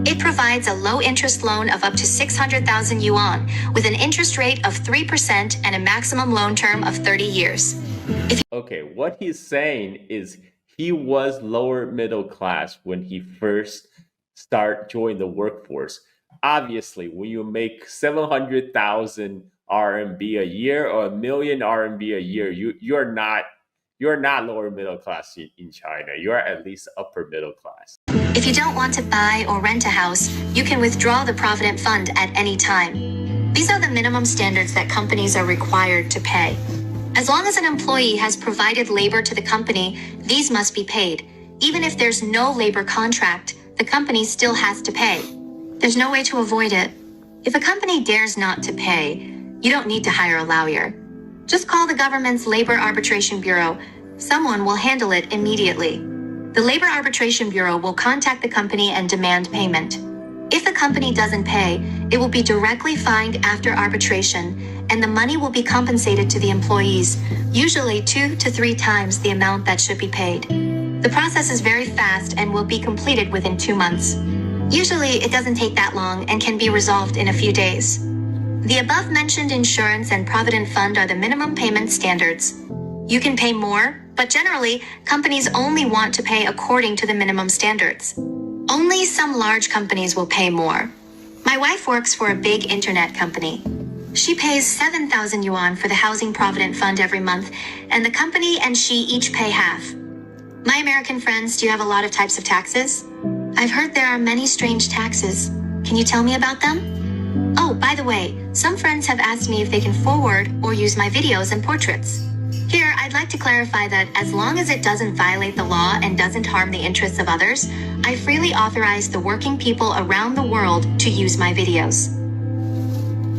It provides a low-interest loan of up to 600,000 yuan, with an interest rate of 3% and a maximum loan term of 30 years. Okay, what he's saying is he was lower middle class when he first start joining the workforce. Obviously, when you make 700,000 RMB a year or 1,000,000 RMB a year, you're not lower middle class in China. You're at least upper middle class. If you don't want to buy or rent a house, you can withdraw the Provident Fund at any time. These are the minimum standards that companies are required to pay. As long as an employee has provided labor to the company, these must be paid. Even if there's no labor contract, the company still has to pay. There's no way to avoid it. If a company dares not to pay, you don't need to hire a lawyer. Just call the government's Labor Arbitration Bureau. Someone will handle it immediately. The Labor Arbitration Bureau will contact the company and demand payment. If the company doesn't pay, it will be directly fined after arbitration, and the money will be compensated to the employees, usually 2 to 3 times the amount that should be paid. The process is very fast and will be completed within 2 months. Usually, it doesn't take that long and can be resolved in a few days. The above-mentioned insurance and Provident Fund are the minimum payment standards. You can pay more, but generally, companies only want to pay according to the minimum standards. Only some large companies will pay more. My wife works for a big internet company. She pays 7,000 yuan for the Housing Provident Fund every month, and the company and she each pay half. My American friends, do you have a lot of types of taxes? I've heard there are many strange taxes. Can you tell me about them? Oh, by the way, some friends have asked me if they can forward or use my videos and portraits. Here, I'd like to clarify that as long as it doesn't violate the law and doesn't harm the interests of others, I freely authorize the working people around the world to use my videos.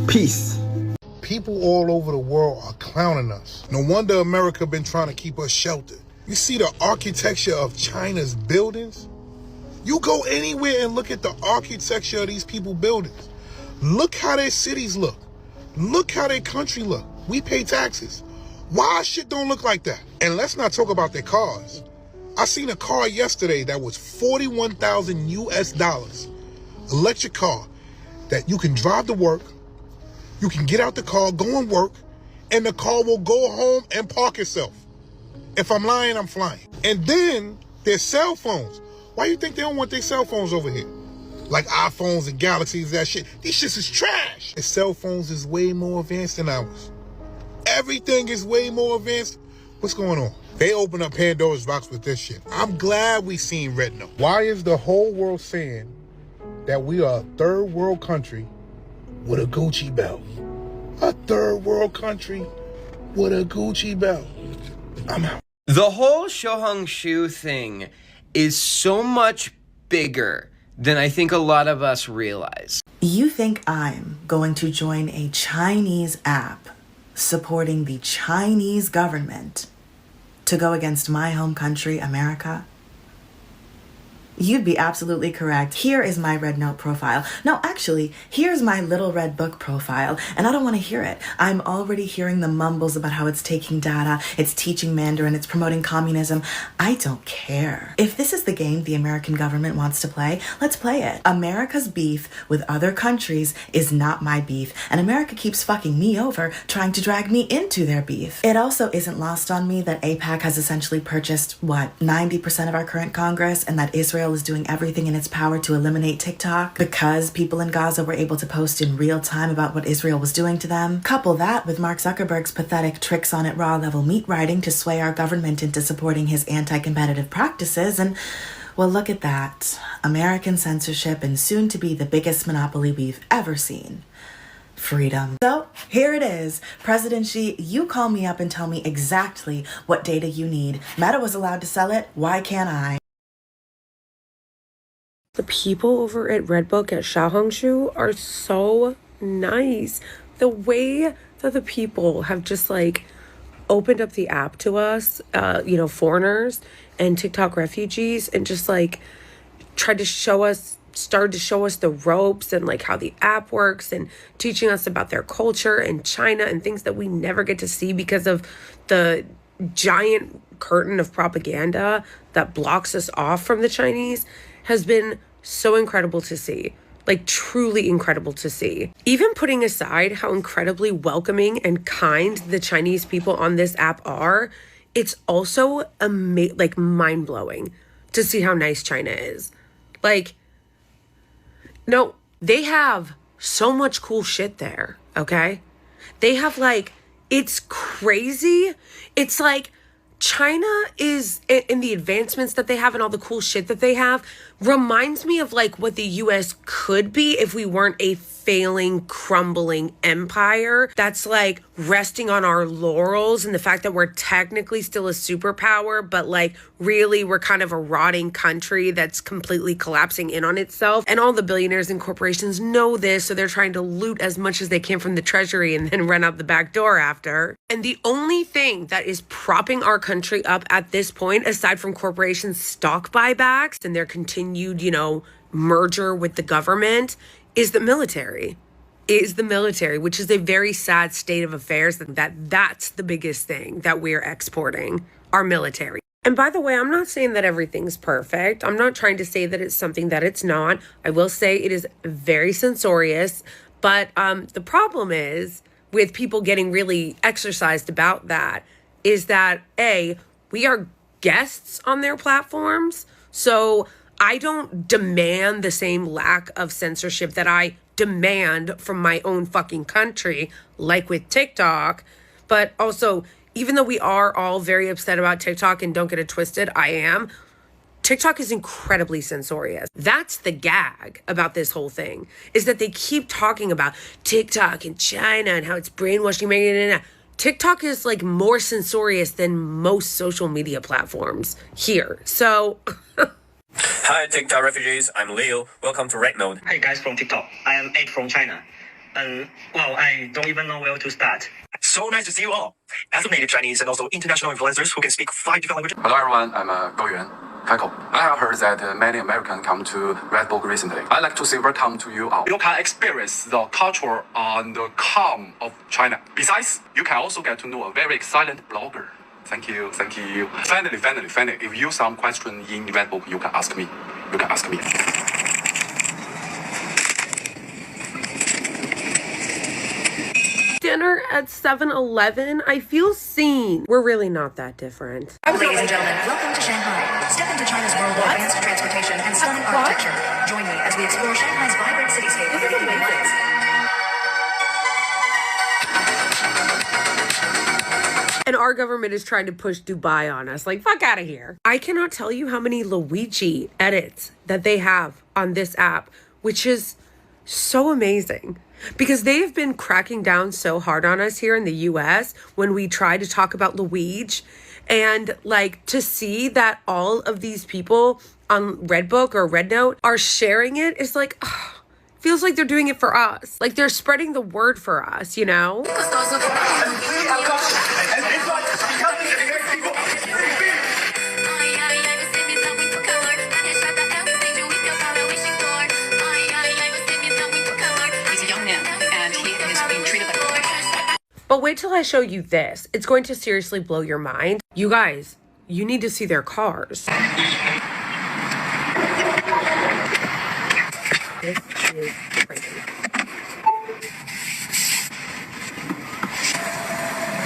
Peace. People all over the world are clowning us. No wonder America been trying to keep us sheltered. You see the architecture of China's buildings? You go anywhere and look at the architecture of these people's buildings. Look how their cities look. Look how their country look. We pay taxes. Why shit don't look like that? And let's not talk about their cars. I seen a car yesterday that was 41,000 US dollars. Electric car that you can drive to work, you can get out the car, go and work, and the car will go home and park itself. If I'm lying, I'm flying. And then there's cell phones. Why you think they don't want their cell phones over here? Like iPhones and Galaxies, that shit. These shits is trash. And cell phones is way more advanced than ours. Everything is way more advanced. What's going on? They open up Pandora's box with this shit. I'm glad we seen RedNote. Why is the whole world saying that we are a third world country with a Gucci belt? A third world country with a Gucci belt. I'm out. The whole Hongbaoshu thing is so much bigger than I think a lot of us realize. You think I'm going to join a Chinese app supporting the Chinese government to go against my home country, America? You'd be absolutely correct. Here is my RedNote profile. No, actually, here's my Little Red Book profile, and I don't want to hear it. I'm already hearing the mumbles about how it's taking data, it's teaching Mandarin, it's promoting communism. I don't care. If this is the game the American government wants to play, let's play it. America's beef with other countries is not my beef, and America keeps fucking me over, trying to drag me into their beef. It also isn't lost on me that AIPAC has essentially purchased, 90% of our current Congress, and that Israel is doing everything in its power to eliminate TikTok because people in Gaza were able to post in real time about what Israel was doing to them. Couple that with Mark Zuckerberg's pathetic tricks on it raw level meat writing to sway our government into supporting his anti-competitive practices, and well, look at that. American censorship and soon to be the biggest monopoly we've ever seen. Freedom. So here it is. President Xi, you call me up and tell me exactly what data you need. Meta was allowed to sell it. Why can't I? The people over at Redbook at Hongbaoshu are so nice. The way that the people have just opened up the app to us, foreigners and TikTok refugees, and just started to show us the ropes and how the app works and teaching us about their culture and China and things that we never get to see because of the giant curtain of propaganda that blocks us off from the Chinese has been so incredible to see. Truly incredible to see. Even putting aside how incredibly welcoming and kind the Chinese people on this app are, it's also mind-blowing to see how nice China is. No, they have so much cool shit there, okay? They have like, it's crazy. It's like China is, in the advancements that they have and all the cool shit that they have, reminds me of like what the US could be if we weren't a failing, crumbling empire that's like resting on our laurels and the fact that we're technically still a superpower, but like really we're kind of a rotting country that's completely collapsing in on itself. And all the billionaires and corporations know this, so they're trying to loot as much as they can from the treasury and then run out the back door after. And the only thing that is propping our country up at this point, aside from corporations' stock buybacks and their continued, merger with the government, is the military, which is a very sad state of affairs. That's the biggest thing that we're exporting, our military. And by the way, I'm not saying that everything's perfect. I'm not trying to say that it's something that it's not. I will say it is very censorious, but the problem is with people getting really exercised about that is that we are guests on their platforms. So I don't demand the same lack of censorship that I demand from my own fucking country, like with TikTok. But also, even though we are all very upset about TikTok, and don't get it twisted, I am, TikTok is incredibly censorious. That's the gag about this whole thing, is that they keep talking about TikTok and China and how it's brainwashing. TikTok is like more censorious than most social media platforms here. So... Hi, TikTok refugees. I'm Leo. Welcome to RedNote. Hey guys from TikTok. I am Ed from China. I don't even know where to start. So nice to see you all. As native Chinese and also international influencers who can speak 5 different languages. Hello everyone, I'm Go Yuan. Kaiko. I have heard that many Americans come to Redbook recently. I'd like to say welcome to you all. You can experience the culture and the calm of China. Besides, you can also get to know a very excellent blogger. Thank you. Finally, if you have some question in Redbook, you can ask me. Dinner at 7-Eleven, I feel seen. We're really not that different. Ladies and gentlemen, welcome to Shanghai. Step into China's world of advanced transportation and stunning architecture. Join me as we explore Shanghai's vibrant cityscape with the lights. And our government is trying to push Dubai on us. Like, fuck out of here. I cannot tell you how many Luigi edits that they have on this app, which is so amazing. Because they have been cracking down so hard on us here in the US when we try to talk about Luigi. And like to see that all of these people on Redbook or RedNote are sharing it is like, feels like they're doing it for us. Like they're spreading the word for us, you know? But wait till I show you this. It's going to seriously blow your mind. You guys, you need to see their cars. This is crazy.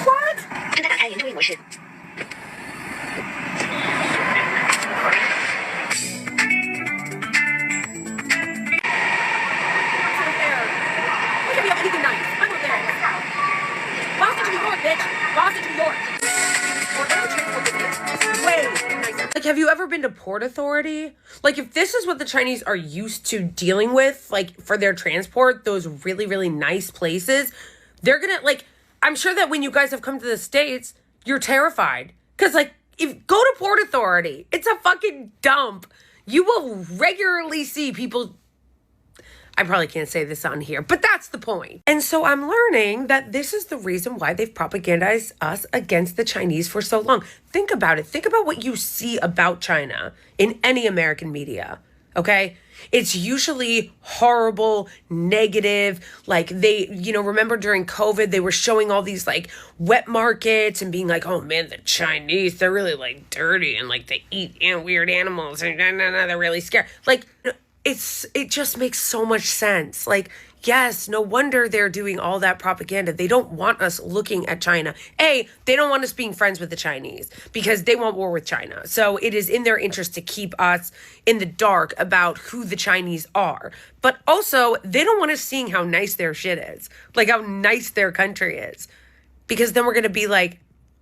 What? Like, have you ever been to Port Authority? Like, if this is what the Chinese are used to dealing with, like, for their transport, those really, really nice places, they're gonna, like, I'm sure that when you guys have come to the States, you're terrified. Because, like, go to Port Authority. It's a fucking dump. You will regularly see people... I probably can't say this on here, but that's the point. And so I'm learning that this is the reason why they've propagandized us against the Chinese for so long. Think about it. Think about what you see about China in any American media, okay? It's usually horrible, negative, like they, remember during COVID, they were showing all these like wet markets and being like, oh man, the Chinese, they're really like dirty and like they eat weird animals and they're really scary. Like, it just makes so much sense. Like, Yes, no wonder they're doing all that propaganda. They don't want us looking at China. They don't want us being friends with the Chinese because they want war with China. So it is in their interest to keep us in the dark about who the Chinese are. But also, they don't want us seeing how nice their shit is, like how nice their country is. Because then we're going to be like,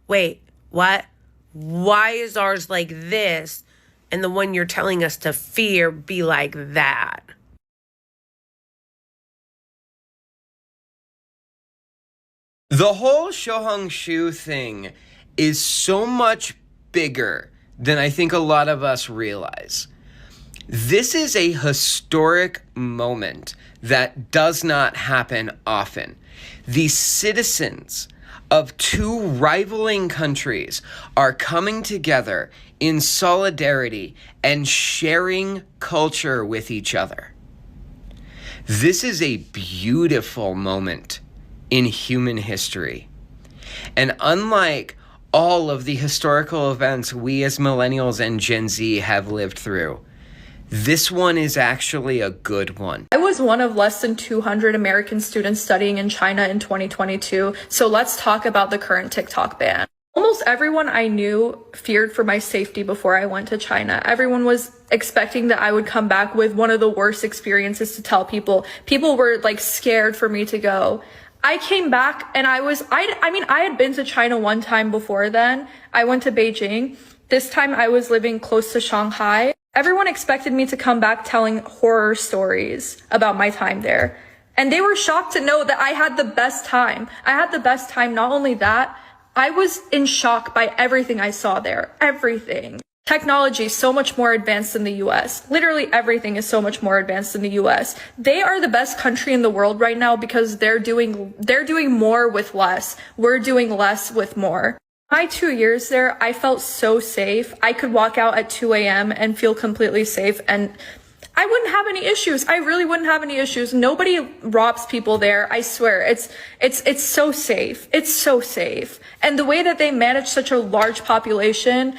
wait, what? Why is ours like this? And the one you're telling us to fear be like that? The whole Hongbaoshu thing is so much bigger than I think a lot of us realize. This is a historic moment that does not happen often. The citizens of two rivaling countries are coming together in solidarity and sharing culture with each other. This is a beautiful moment in human history. And unlike all of the historical events we as millennials and Gen Z have lived through, this one is actually a good one. I was one of less than 200 American students studying in China in 2022, so let's talk about the current TikTok ban. Almost everyone I knew feared for my safety before I went to China. Everyone was expecting that I would come back with one of the worst experiences to tell people. People were like scared for me to go. I came back and I had been to China one time before then. I went to Beijing. This time I was living close to Shanghai. Everyone expected me to come back telling horror stories about my time there. And they were shocked to know that I had the best time. I had the best time. Not only that, I was in shock by everything I saw there. Everything. Technology is so much more advanced than the US. Literally everything is so much more advanced than the US. They are the best country in the world right now because they're doing more with less. We're doing less with more. My 2 years there, I felt so safe. I could walk out at 2 a.m. and feel completely safe, and I wouldn't have any issues. I really wouldn't have any issues. Nobody robs people there. I swear. It's so safe. It's so safe. And the way that they manage such a large population,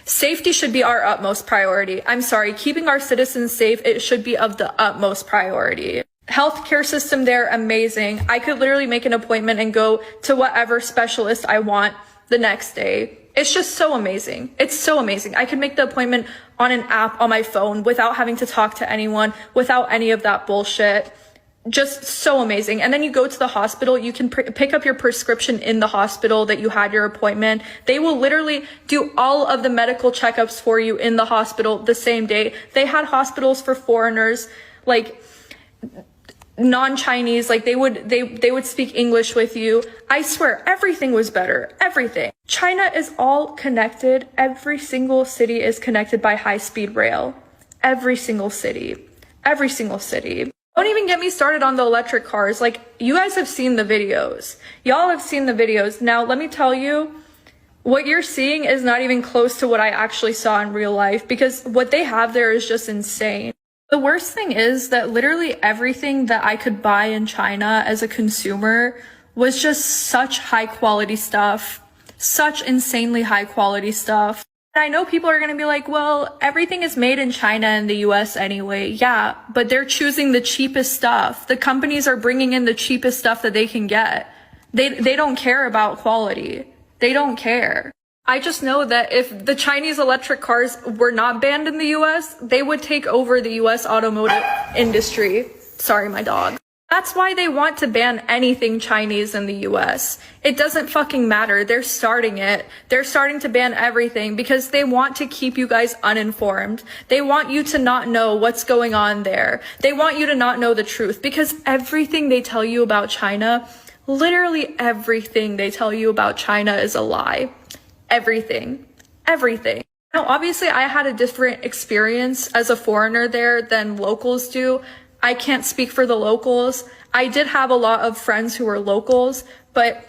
safety should be our utmost priority. I'm sorry, keeping our citizens safe, it should be of the utmost priority. Healthcare system there, amazing. I could literally make an appointment and go to whatever specialist I want the next day. It's just so amazing. It's so amazing. I could make the appointment on an app on my phone without having to talk to anyone, without any of that bullshit. Just so amazing. And then you go to the hospital, you can pick up your prescription in the hospital that you had your appointment. They will literally do all of the medical checkups for you in the hospital the same day. They had hospitals for foreigners, like non-Chinese, like they would speak English with you. I swear, everything was better. Everything. China is all connected. Every single city is connected by high-speed rail. Every single city. Every single city. Don't even get me started on the electric cars. Like, you guys have seen the videos. Y'all have seen the videos. Now, let me tell you, what you're seeing is not even close to what I actually saw in real life, because what they have there is just insane. The worst thing is that literally everything that I could buy in China as a consumer was just such high quality stuff, such insanely high quality stuff. And I know people are going to be like, well, everything is made in China and the US anyway. Yeah, but they're choosing the cheapest stuff. The companies are bringing in the cheapest stuff that they can get. They don't care about quality. They don't care. I just know that if the Chinese electric cars were not banned in the US, they would take over the US automotive industry. Sorry, my dog. That's why they want to ban anything Chinese in the US. It doesn't fucking matter. They're starting it. They're starting to ban everything because they want to keep you guys uninformed. They want you to not know what's going on there. They want you to not know the truth because everything they tell you about China, literally everything they tell you about China is a lie. Everything. Now, obviously, I had a different experience as a foreigner there than locals do. I can't speak for the locals. I did have a lot of friends who were locals, but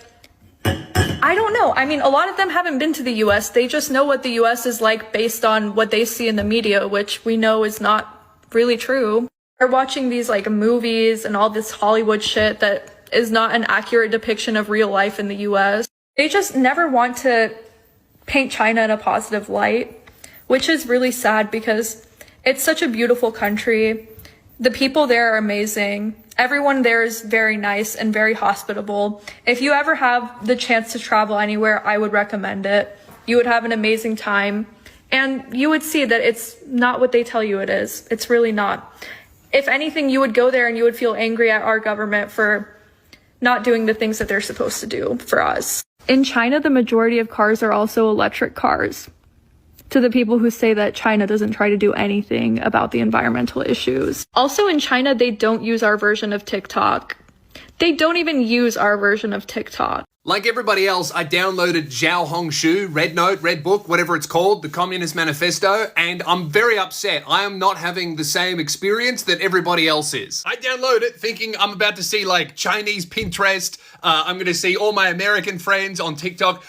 I don't know. I mean, a lot of them haven't been to the US. They just know what the US is like based on what they see in the media, which we know is not really true. They're watching these like movies and all this Hollywood shit that is not an accurate depiction of real life in the US. They just never want to paint China in a positive light, which is really sad because it's such a beautiful country. The people there are amazing. Everyone there is very nice and very hospitable. If you ever have the chance to travel anywhere, I would recommend it. You would have an amazing time. And you would see that it's not what they tell you it is. It's really not. If anything, you would go there and you would feel angry at our government for not doing the things that they're supposed to do for us. In China, the majority of cars are also electric cars. To the people who say that China doesn't try to do anything about the environmental issues. Also in China, they don't use our version of TikTok. They don't even use our version of TikTok. Like everybody else, I downloaded Hongbaoshu, RedNote, Redbook, whatever it's called, the Communist Manifesto, and I'm very upset. I am not having the same experience that everybody else is. I download it thinking I'm about to see like Chinese Pinterest, I'm going to see all my American friends on TikTok.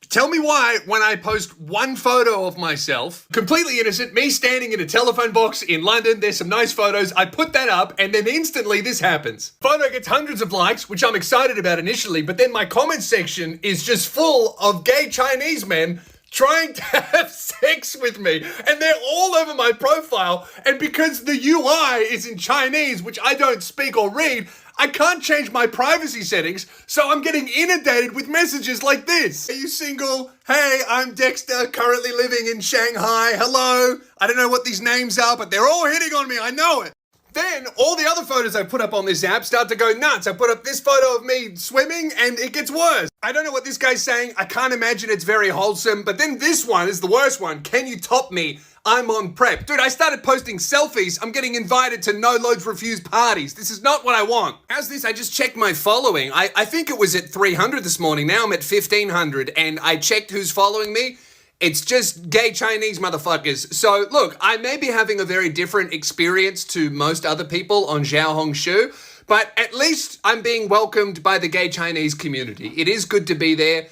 Tell me why, when I post one photo of myself, completely innocent, me standing in a telephone box in London, there's some nice photos, I put that up, and then instantly this happens. Photo gets hundreds of likes, which I'm excited about initially, but then my comment section is just full of gay Chinese men trying to have sex with me, and they're all over my profile, and because the UI is in Chinese, which I don't speak or read, I can't change my privacy settings, so I'm getting inundated with messages like this. Are you single? Hey, I'm Dexter, currently living in Shanghai. Hello. I don't know what these names are, but they're all hitting on me. I know it. Then all the other photos I put up on this app start to go nuts. I put up this photo of me swimming and it gets worse. I don't know what this guy's saying. I can't imagine it's very wholesome. But then this one is the worst one. Can you top me? I'm on prep. Dude, I started posting selfies. I'm getting invited to no loads refused parties. This is not what I want. How's this? I just checked my following. I think it was at 300 this morning. Now I'm at 1500 and I checked who's following me. It's just gay Chinese motherfuckers. So look, I may be having a very different experience to most other people on Hongbaoshu, but at least I'm being welcomed by the gay Chinese community. It is good to be there.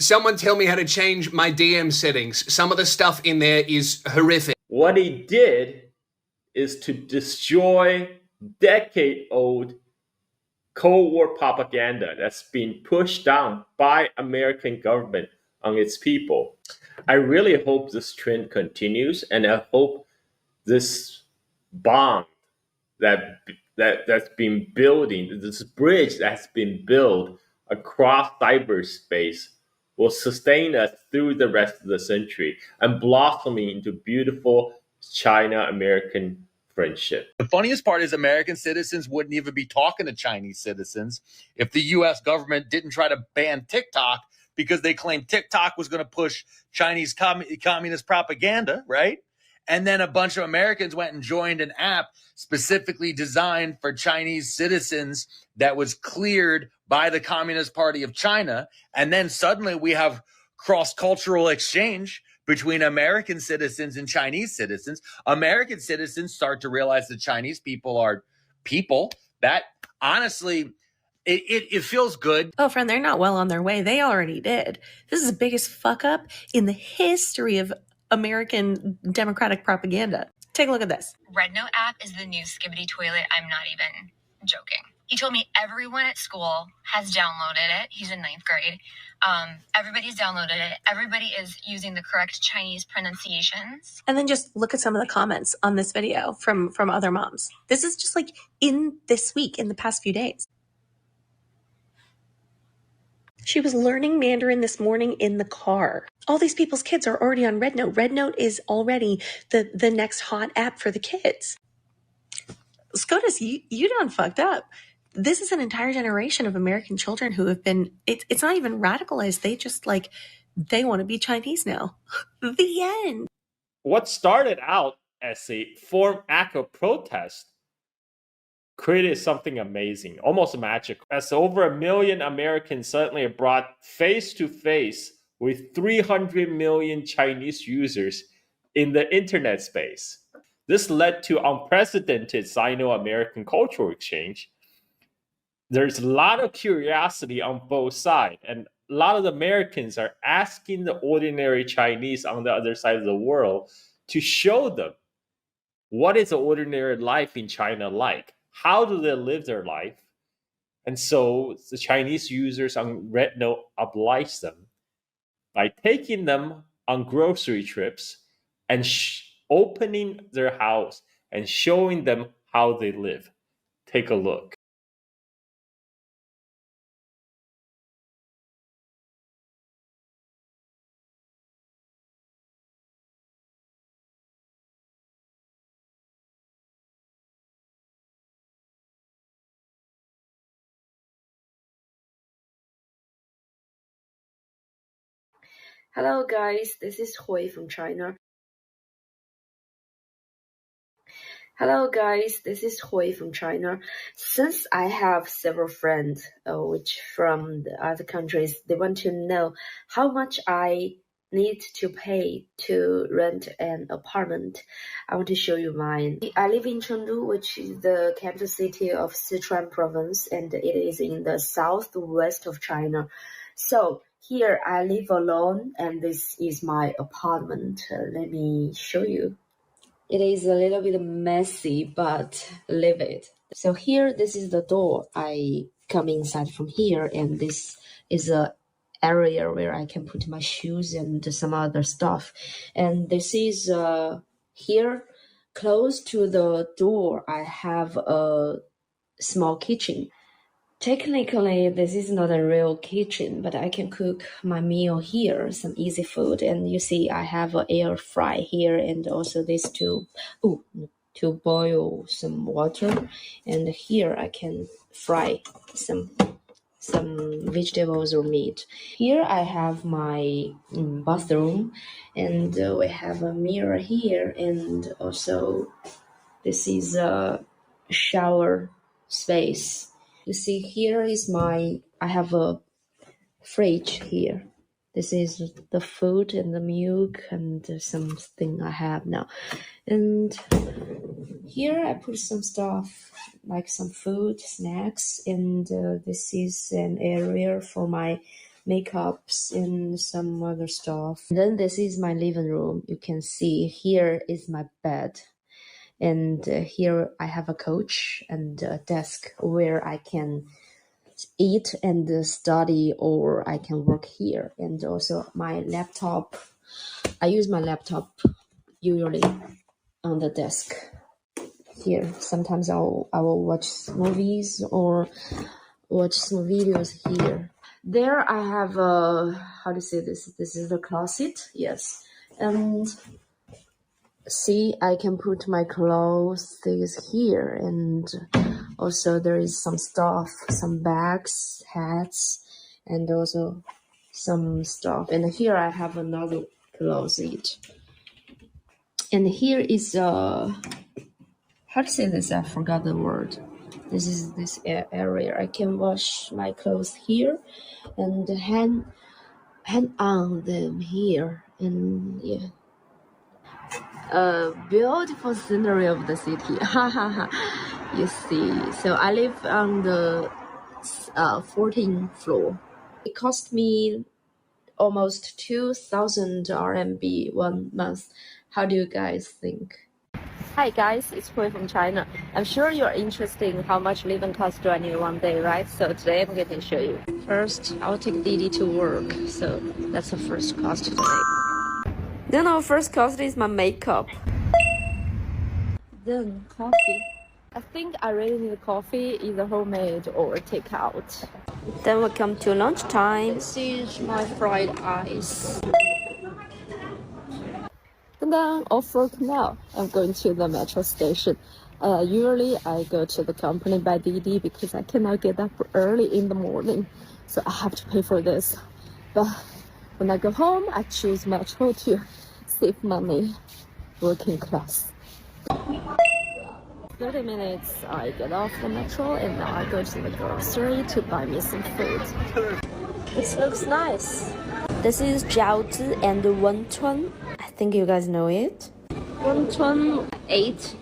Someone tell me how to change my DM settings. Some of the stuff in there is horrific. What he did is to destroy decade-old Cold War propaganda that's being pushed down by American government on its people. I really hope this trend continues, and I hope this bond that's been building, this bridge that's been built across cyberspace will sustain us through the rest of the century and blossoming into beautiful China-American friendship. The funniest part is American citizens wouldn't even be talking to Chinese citizens if the U.S. government didn't try to ban TikTok because they claimed TikTok was going to push Chinese communist propaganda, right? And then a bunch of Americans went and joined an app specifically designed for Chinese citizens that was cleared by the Communist Party of China. And then suddenly we have cross-cultural exchange between American citizens and Chinese citizens. American citizens start to realize that Chinese people are people. That honestly, it feels good. Oh, friend, they're not well on their way. They already did. This is the biggest fuck up in the history of American democratic propaganda. Take a look at this. RedNote app is the new skibbity toilet. I'm not even joking. He told me everyone at school has downloaded it. He's in 9th grade. Everybody's downloaded it. Everybody is using the correct Chinese pronunciations. And then just look at some of the comments on this video from other moms. This is just like in this week, in the past few days. She was learning Mandarin this morning in the car. All these people's kids are already on RedNote. RedNote is already the next hot app for the kids. SCOTUS, you done fucked up. This is an entire generation of American children who have been, it's not even radicalized. They just they want to be Chinese now. The end. What started out as a form act of protest created something amazing, almost magical. As over 1 million Americans suddenly are brought face to face with 300 million Chinese users in the internet space. This led to unprecedented Sino-American cultural exchange. There's a lot of curiosity on both sides, and a lot of the Americans are asking the ordinary Chinese on the other side of the world to show them what is an ordinary life in China like. How do they live their life? And so the Chinese users on RedNote oblige them by taking them on grocery trips and opening their house and showing them how they live. Take a look. Hello guys, this is Hui from China. Hello guys, this is Hui from China. Since I have several friends which from the other countries, they want to know how much I need to pay to rent an apartment. I want to show you mine. I live in Chengdu, which is the capital city of Sichuan province, and it is in the southwest of China. So here I live alone, and this is my apartment. Let me show you. It is a little bit messy, but leave it. So here, this is the door. I come inside from here, and this is a area where I can put my shoes and some other stuff. And this is here, close to the door, I have a small kitchen. Technically, this is not a real kitchen, but I can cook my meal here, some easy food. And you see, I have an air fry here, and also this to boil some water. And here I can fry some vegetables or meat. Here I have my bathroom, and we have a mirror here, and also this is a shower space. You see, here is I have a fridge here. This is the food and the milk and something I have now. And here I put some stuff, like some food, snacks, and this is an area for my makeups and some other stuff. And then this is my living room. You can see here is my bed. And here I have a couch and a desk where I can eat and study, or I can work here. And also my laptop. I use my laptop usually on the desk here. Sometimes I will watch movies or watch some videos here. There I have how to say this? This is the closet, yes. And see, I can put my clothes here, and also there is some stuff, some bags, hats, and also some stuff. And here I have another closet. And here is how to say this? I forgot the word. This is this area. I can wash my clothes here and hang on them here. And yeah. Beautiful scenery of the city. You see, so I live on the 14th floor. It cost me almost 2,000 RMB 1 month. How do you guys think? Hi guys, it's Hui from China. I'm sure you're interested in how much living costs do I need one day, right? So today I'm going to show you. First, I'll take Didi to work. So that's the first cost today. Then our first cost is my makeup. Then coffee. I think I really need coffee, either homemade or takeout. Then we come to lunchtime. This is my fried ice. And then off work now. I'm going to the metro station. Usually I go to the company by Didi because I cannot get up early in the morning. So I have to pay for this. But when I go home, I choose metro to save money. Working class. 30 minutes, I get off the metro and now I go to the grocery to buy me some food. This looks nice. This is jiaozi and wonton. I think you guys know it. Wonton 8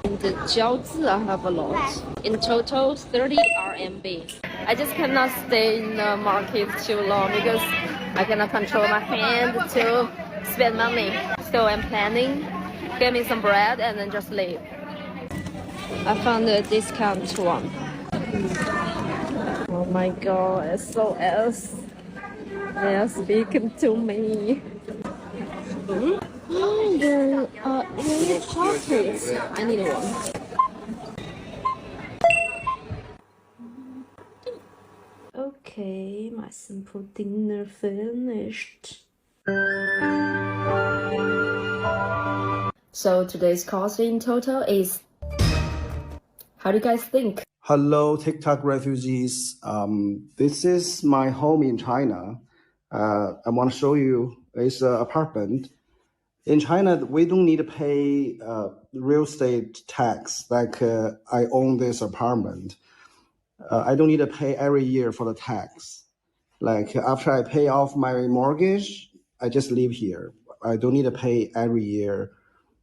and the jiaozi I have a lot. In total 30 RMB. I just cannot stay in the market too long because I cannot control my hand to spend money. So I'm planning, get me some bread and then just leave. I found a discount one. Oh my god, SOS. They are speaking to me. English chocolates. I need one. Okay, my simple dinner finished. So today's cost in total is, how do you guys think? Hello, TikTok refugees. This is my home in China. I want to show you it's an apartment. In China, we don't need to pay real estate tax. Like I own this apartment. I don't need to pay every year for the tax. Like after I pay off my mortgage, I just live here. I don't need to pay every year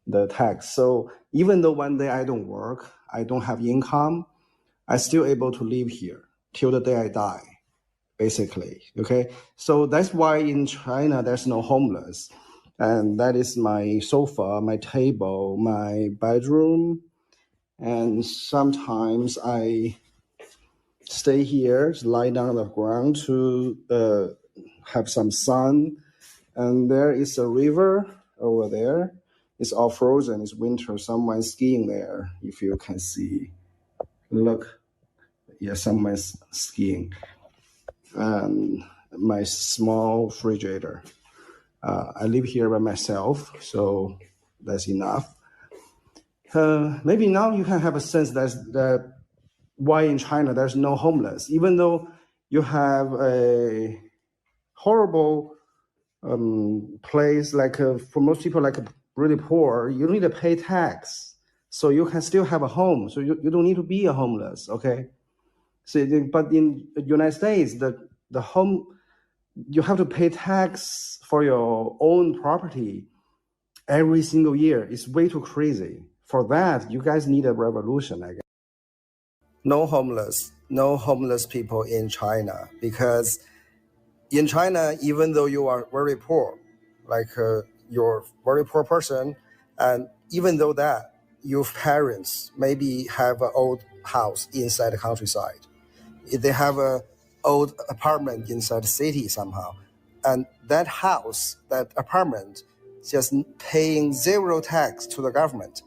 the tax. So even though one day I don't work, I don't have income, I still able to live here till the day I die, basically. Okay, so that's why in China there's no homeless, and that is my sofa, my table, my bedroom, and sometimes I stay here, lie down on the ground to have some sun. And there is a river over there. It's all frozen. It's winter. Someone's skiing there, if you can see. Look, yeah, someone's skiing. And my small refrigerator. I live here by myself, so that's enough. Maybe now you can have a sense that why in China there's no homeless, even though you have a horrible place, like for most people, like really poor, you need to pay tax, so you can still have a home. So you don't need to be a homeless, okay? So, but in the United States, the home, you have to pay tax for your own property every single year. It's way too crazy. For that, you guys need a revolution, I guess. No homeless people in China, because in China, even though you are very poor, like you're a very poor person, and even though that your parents maybe have an old house inside the countryside, they have an old apartment inside the city somehow, and that house, that apartment, just paying zero tax to the government.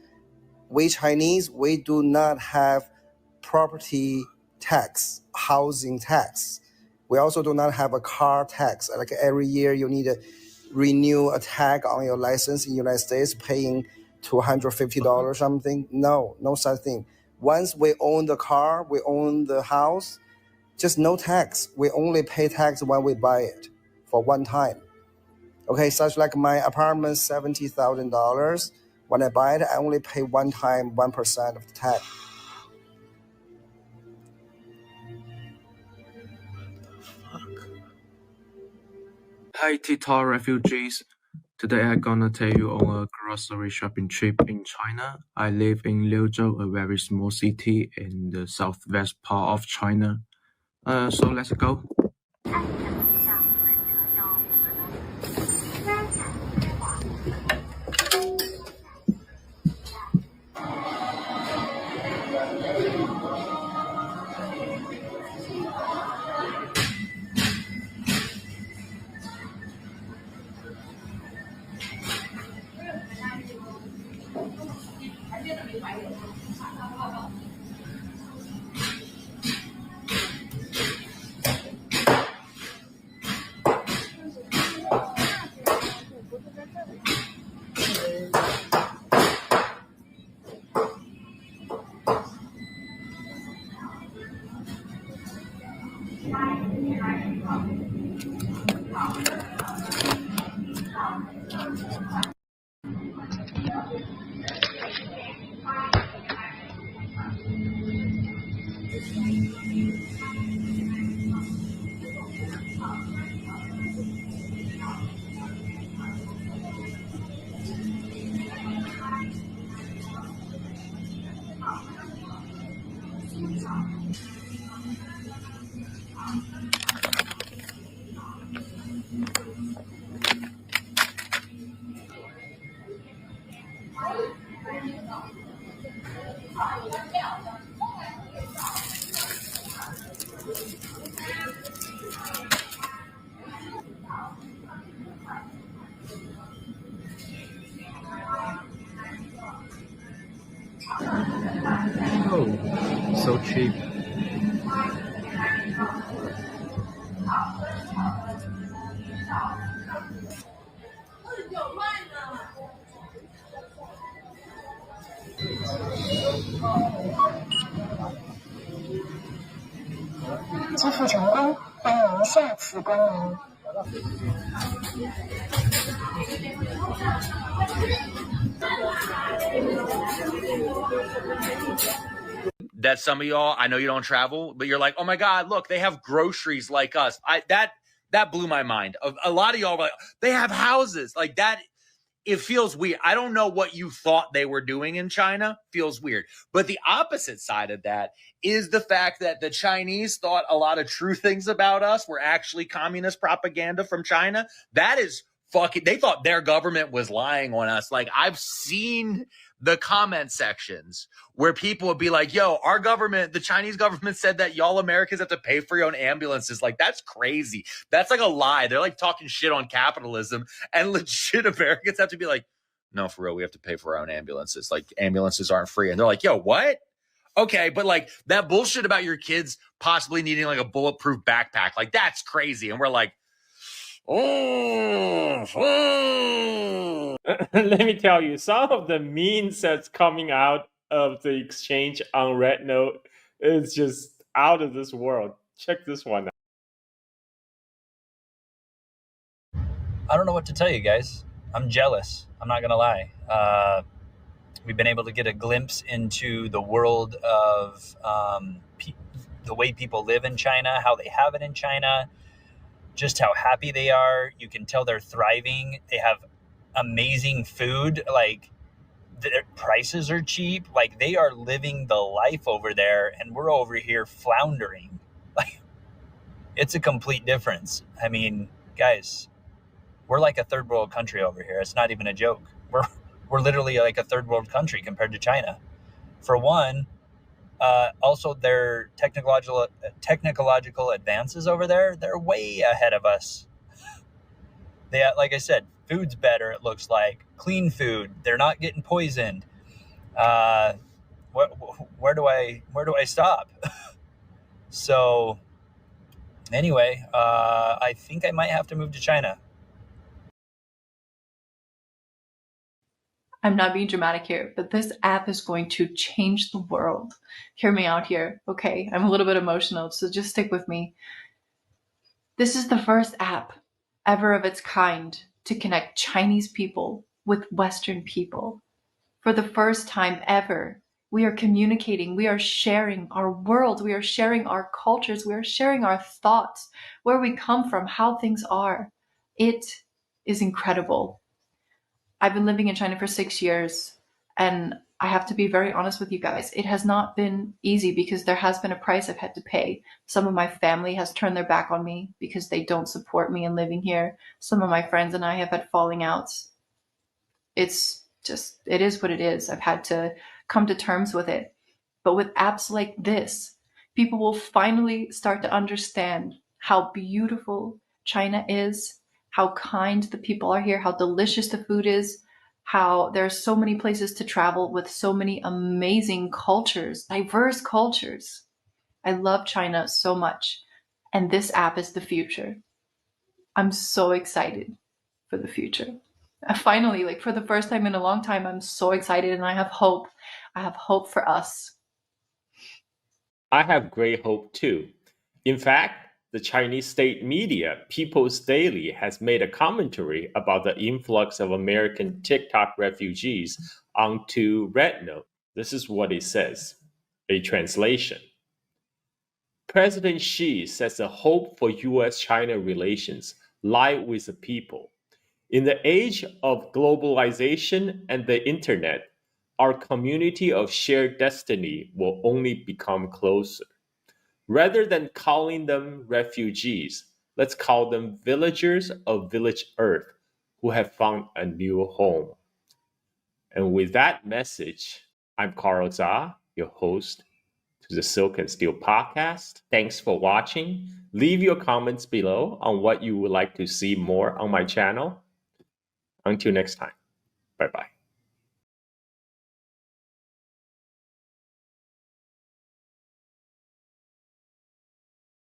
We Chinese, we do not have property tax, housing tax. We also do not have a car tax. Like every year you need to renew a tag on your license in the United States, paying $250 or something. No such thing. Once we own the car, we own the house, just no tax. We only pay tax when we buy it for one time. Okay, such like my apartment, $70,000. When I buy it, I only pay one time 1% of the tax. Hi TikTok refugees. Today I'm gonna take you on a grocery shopping trip in China. I live in Liuzhou, a very small city in the southwest part of China. So let's go. cheap. That some of y'all, I know you don't travel, but you're like, oh my God, look, they have groceries like us. That blew my mind. A lot of y'all were like, they have houses like that. It feels weird. I don't know what you thought they were doing in China. Feels weird. But the opposite side of that is the fact that the Chinese thought a lot of true things about us were actually communist propaganda from China. That is fucking, they thought their government was lying on us. Like, I've seen the comment sections where people would be like, yo, our government, the Chinese government said that y'all Americans have to pay for your own ambulances. Like, that's crazy. That's like a lie. They're like talking shit on capitalism, and legit Americans have to be like, no, for real, we have to pay for our own ambulances. Like, ambulances aren't free. And they're like, yo, what? Okay, but like that bullshit about your kids possibly needing like a bulletproof backpack, like that's crazy. And we're like, Let me tell you, some of the memes that's coming out of the exchange on RedNote is just out of this world. Check this one out. I don't know what to tell you guys. I'm jealous. I'm not going to lie. We've been able to get a glimpse into the world of the way people live in China, how they have it in China, just how happy they are. You can tell they're thriving. They have amazing food. Like, their prices are cheap. Like, they are living the life over there, and we're over here floundering. Like, it's a complete difference. I mean, guys, we're like a third world country over here. It's not even a joke. We're literally like a third world country compared to China. For one, also their technological advances over there, they're way ahead of us. They, like I said, food's better, it looks like. Clean food. They're not getting poisoned. Where do I stop? So anyway, I think I might have to move to China. I'm not being dramatic here, but this app is going to change the world. Hear me out here. Okay, I'm a little bit emotional, so just stick with me. This is the first app ever of its kind to connect Chinese people with Western people. For the first time ever, we are communicating, we are sharing our world, we are sharing our cultures, we are sharing our thoughts, where we come from, how things are. It is incredible. I've been living in China for 6 years, and I have to be very honest with you guys. It has not been easy because there has been a price I've had to pay. Some of my family has turned their back on me because they don't support me in living here. Some of my friends and I have had falling outs. It's just, it is what it is. I've had to come to terms with it. But with apps like this, people will finally start to understand how beautiful China is, how kind the people are here, how delicious the food is, how there are so many places to travel with so many amazing cultures, diverse cultures. I love China so much, and this app is the future. I'm so excited for the future. Finally, like for the first time in a long time, I'm so excited and I have hope. I have hope for us. I have great hope too. In fact, the Chinese state media, People's Daily, has made a commentary about the influx of American TikTok refugees onto RedNote. This is what it says, a translation. President Xi says the hope for US-China relations lie with the people. In the age of globalization and the internet, our community of shared destiny will only become closer. Rather than calling them refugees, let's call them villagers of Village Earth who have found a new home. And with that message, I'm Carl Zha, your host to the Silk and Steel podcast. Thanks for watching. Leave your comments below on what you would like to see more on my channel. Until next time, bye-bye.